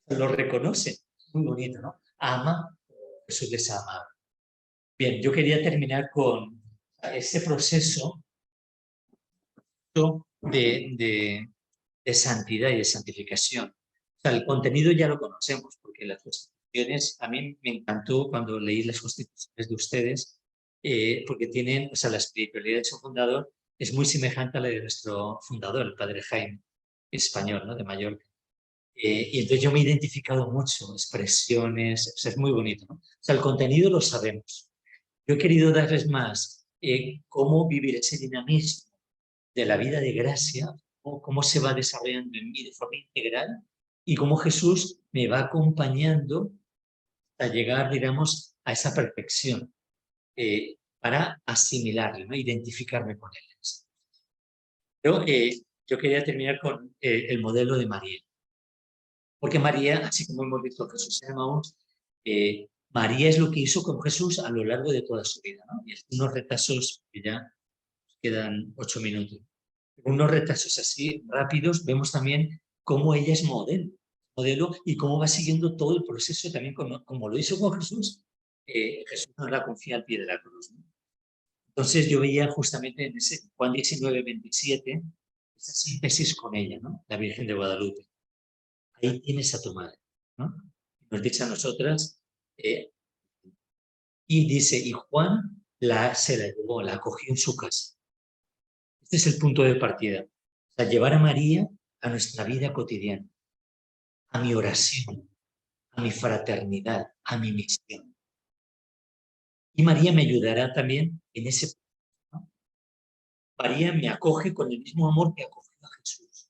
Lo reconoce. Muy bonito, ¿no? Ama, Jesús les ha amado. Bien, yo quería terminar con ese proceso de santidad y de santificación. O sea, el contenido ya lo conocemos, porque las constituciones, a mí me encantó cuando leí las constituciones de ustedes, porque tienen, o sea, la espiritualidad de su fundador es muy semejante a la de nuestro fundador, el padre Jaime, español, ¿no? De Mallorca. Y entonces yo me he identificado mucho, expresiones, o sea, es muy bonito, ¿no? O sea, el contenido lo sabemos. Yo he querido darles más cómo vivir ese dinamismo de la vida de gracia, o cómo se va desarrollando en mí de forma integral y cómo Jesús me va acompañando a llegar, digamos, a esa perfección para asimilarlo, ¿no? Identificarme con él. Yo quería terminar con el modelo de María. Porque María, así como hemos visto a Jesús en Emaús, María es lo que hizo con Jesús a lo largo de toda su vida, ¿no? Y unos retazos, que ya quedan 8 minutos, unos retazos así rápidos, vemos también cómo ella es modelo y cómo va siguiendo todo el proceso también como lo hizo con Jesús. Jesús nos la confía al pie de la cruz, ¿no? Entonces yo veía justamente en ese Juan 19, 27, esa síntesis con ella, ¿no? La Virgen de Guadalupe. Ahí tienes a tu madre, ¿no? Nos dice a nosotras, y dice, y Juan se la llevó, la acogió en su casa. Este es el punto de partida. O sea, llevar a María a nuestra vida cotidiana, a mi oración, a mi fraternidad, a mi misión. Y María me ayudará también en ese punto, ¿no? María me acoge con el mismo amor que acogió a Jesús.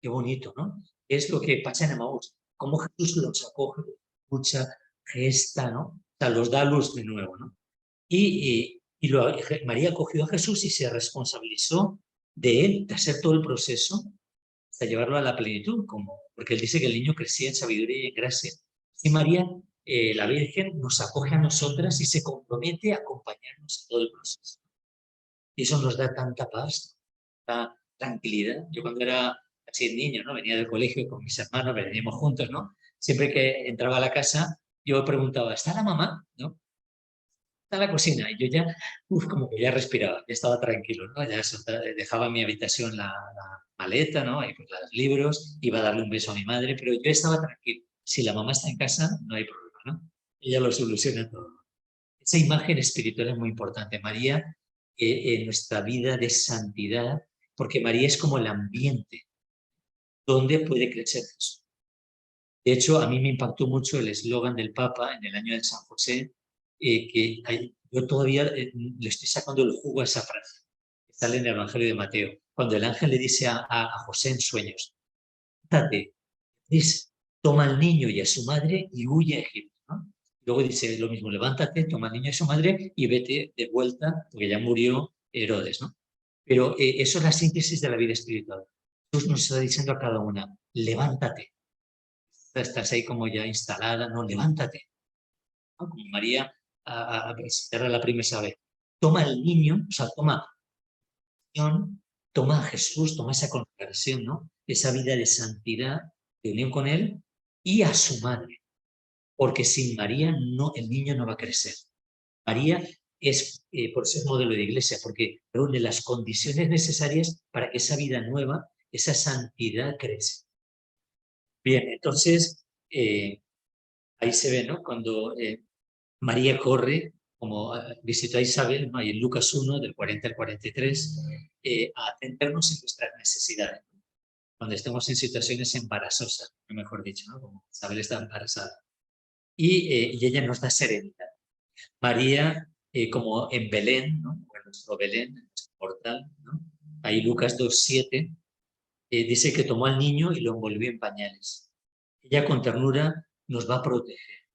Qué bonito, ¿no? Es lo que pasa en Emaús. Cómo Jesús los acoge, escucha, gesta, ¿no? O sea, los da luz de nuevo, ¿no? María acogió a Jesús y se responsabilizó de él, de hacer todo el proceso, hasta llevarlo a la plenitud, porque él dice que el niño crecía en sabiduría y en gracia. Y María, la Virgen, nos acoge a nosotras y se compromete a acompañarnos en todo el proceso. Y eso nos da tanta paz, tanta tranquilidad. Yo cuando era así niño, ¿no? Venía del colegio con mis hermanos, veníamos juntos, ¿no? Siempre que entraba a la casa, yo preguntaba, ¿está la mamá? ¿No? Está en la cocina. Y yo ya, como que ya respiraba, ya estaba tranquilo, ¿no? Ya dejaba en mi habitación la maleta, ¿no? Y pues los libros, iba a darle un beso a mi madre, pero yo estaba tranquilo. Si la mamá está en casa, no hay problema, ¿no? Ella lo soluciona todo. Esa imagen espiritual es muy importante. María, en nuestra vida de santidad, porque María es como el ambiente donde puede crecer Jesús. De hecho, a mí me impactó mucho el eslogan del Papa en el año de San José, yo todavía le estoy sacando el jugo a esa frase, que sale en el Evangelio de Mateo, cuando el ángel le dice a José en sueños, levántate, toma al niño y a su madre y huye a Egipto, ¿no? Luego dice lo mismo, levántate, toma al niño y a su madre y vete de vuelta, porque ya murió Herodes, ¿no? Pero eso es la síntesis de la vida espiritual. Jesús nos está diciendo a cada una, levántate. Estás ahí como ya instalada, no, levántate. ¿No? Como María a visitar a la primera vez. Toma al niño, o sea, toma a Jesús, toma esa consagración, ¿no? Esa vida de santidad, de unión con Él y a su madre. Porque sin María no, el niño no va a crecer. María es, por ser modelo de iglesia, porque reúne las condiciones necesarias para que esa vida nueva, esa santidad crece. Bien, entonces, ahí se ve, ¿no? Cuando María corre, como visitó a Isabel, ¿no? Y en Lucas 1, del 40 al 43, a atendernos en nuestras necesidades, ¿no? Cuando estemos en situaciones embarazosas, mejor dicho, ¿no? Como Isabel está embarazada. Y ella nos da serenidad. María, como en Belén, ¿no? En nuestro Belén, en nuestro portal, ¿no? Ahí Lucas 2:7, dice que tomó al niño y lo envolvió en pañales. Ella con ternura nos va a proteger,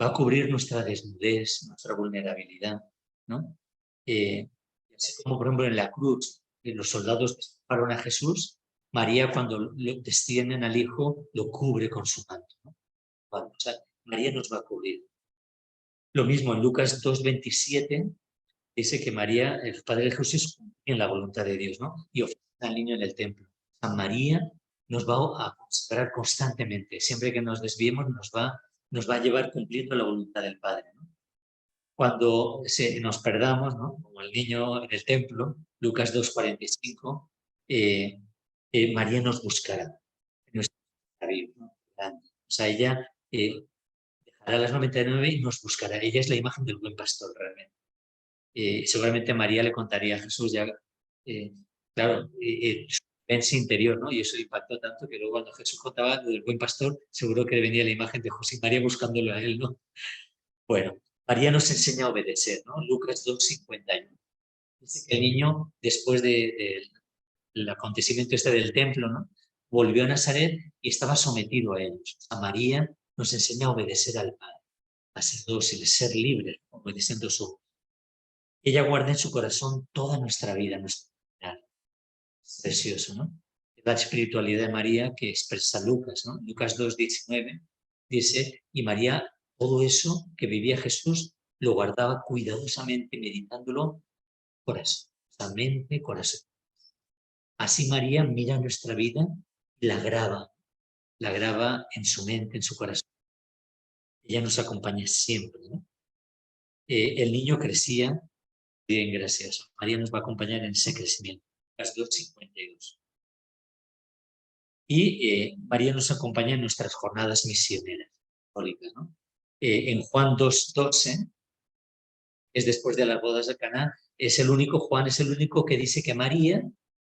va a cubrir nuestra desnudez, nuestra vulnerabilidad, ¿no? Así como, por ejemplo, en la cruz, los soldados despojaron a Jesús, María, cuando lo descienden al Hijo, lo cubre con su manto, ¿no? O sea, María nos va a cubrir. Lo mismo en Lucas 2:27, dice que María, el Padre de Jesús, cumplía la voluntad de Dios, ¿no? Y ofrece al niño en el templo. O sea, María nos va a consagrar constantemente. Siempre que nos desviemos, nos va a llevar cumpliendo la voluntad del Padre, ¿no? Cuando nos perdamos, ¿no? Como el niño en el templo, Lucas 2:45, María nos buscará en nuestra vida, ¿no? O sea, ella dejará las 99 y nos buscará. Ella es la imagen del buen pastor realmente. Seguramente María le contaría a Jesús ya, claro, su vivencia interior, ¿no? Y eso impactó tanto que luego cuando Jesús contaba lo del buen pastor, seguro que le venía la imagen de José y María buscándolo a él, ¿no? Bueno, María nos enseña a obedecer, ¿no? Lucas 2:51. Dice que el niño, después del acontecimiento este del templo, ¿no? Volvió a Nazaret y estaba sometido a ellos. A María nos enseña a obedecer al Padre, a ser dóciles, ser libres, obedeciendo su. Ella guarda en su corazón toda nuestra vida, nuestra vida. Es precioso, ¿no? La espiritualidad de María que expresa Lucas, ¿no? Lucas 2:19 dice, y María, todo eso que vivía Jesús, lo guardaba cuidadosamente, meditándolo corazón, mente, corazón. Así María mira nuestra vida y la graba en su mente, en su corazón. Ella nos acompaña siempre, ¿no? El niño crecía bien, gracias. María nos va a acompañar en ese crecimiento. Lucas 2:52. Y María nos acompaña en nuestras jornadas misioneras católicas, ¿no? En Juan 2:12, es después de las bodas de Caná, Juan es el único que dice que María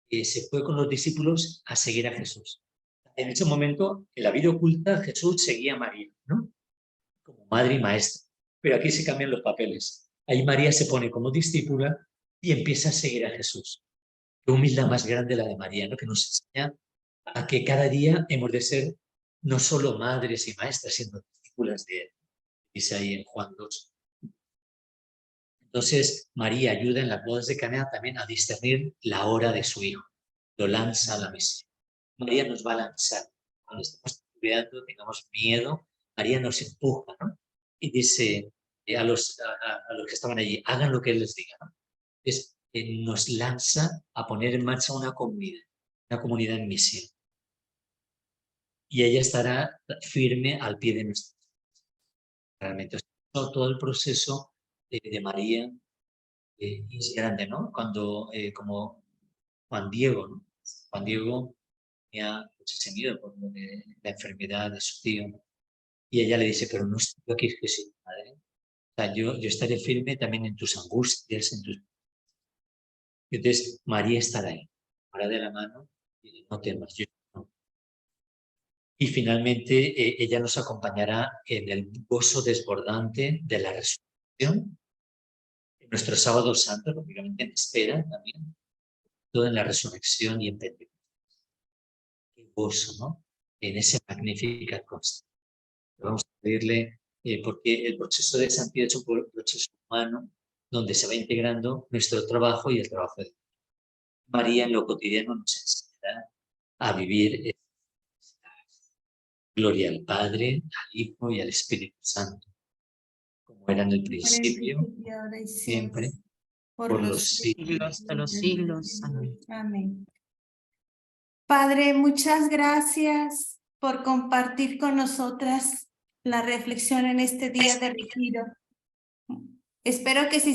se fue con los discípulos a seguir a Jesús. En ese momento, en la vida oculta, Jesús seguía a María, ¿no? Como madre y maestra. Pero aquí se cambian los papeles. Ahí María se pone como discípula y empieza a seguir a Jesús. Qué humildad más grande la de María, ¿no? Que nos enseña a que cada día hemos de ser no solo madres y maestras, sino discípulas de Él. Dice ahí en Juan 2. Entonces, María ayuda en las bodas de Caná también a discernir la hora de su hijo. Lo lanza a la misión. María nos va a lanzar. Cuando estamos estudiando, tengamos miedo, María nos empuja, ¿no? Y dice a los que estaban allí, hagan lo que Él les diga, ¿no? Nos lanza a poner en marcha una comunidad en misión. Y ella estará firme al pie de nuestra. Realmente, todo el proceso de María es grande, ¿no? Cuando, como Juan Diego, ¿no? Juan Diego tenía mucho miedo por la enfermedad de su tío. Y ella le dice, pero no estoy aquí, que soy tu madre. O sea, yo estaré firme también en tus angustias, en tus. Entonces, María estará ahí, para de la mano, y no temas, yo no. Y finalmente, ella nos acompañará en el gozo desbordante de la resurrección, en nuestro sábado santo, lógicamente en espera también, todo en la resurrección y en Pentecostés. Qué gozo, ¿no? En esa magnífica constante. Vamos a pedirle, porque el proceso de santidad es un proceso humano donde se va integrando nuestro trabajo y el trabajo de Dios. María en lo cotidiano nos enseñará a vivir gloria al Padre, al Hijo y al Espíritu Santo, como era en el principio, ahora y siempre, por los siglos de los siglos. Amén. Amén. Padre, muchas gracias por compartir con nosotras la reflexión en este día de retiro. Espero que si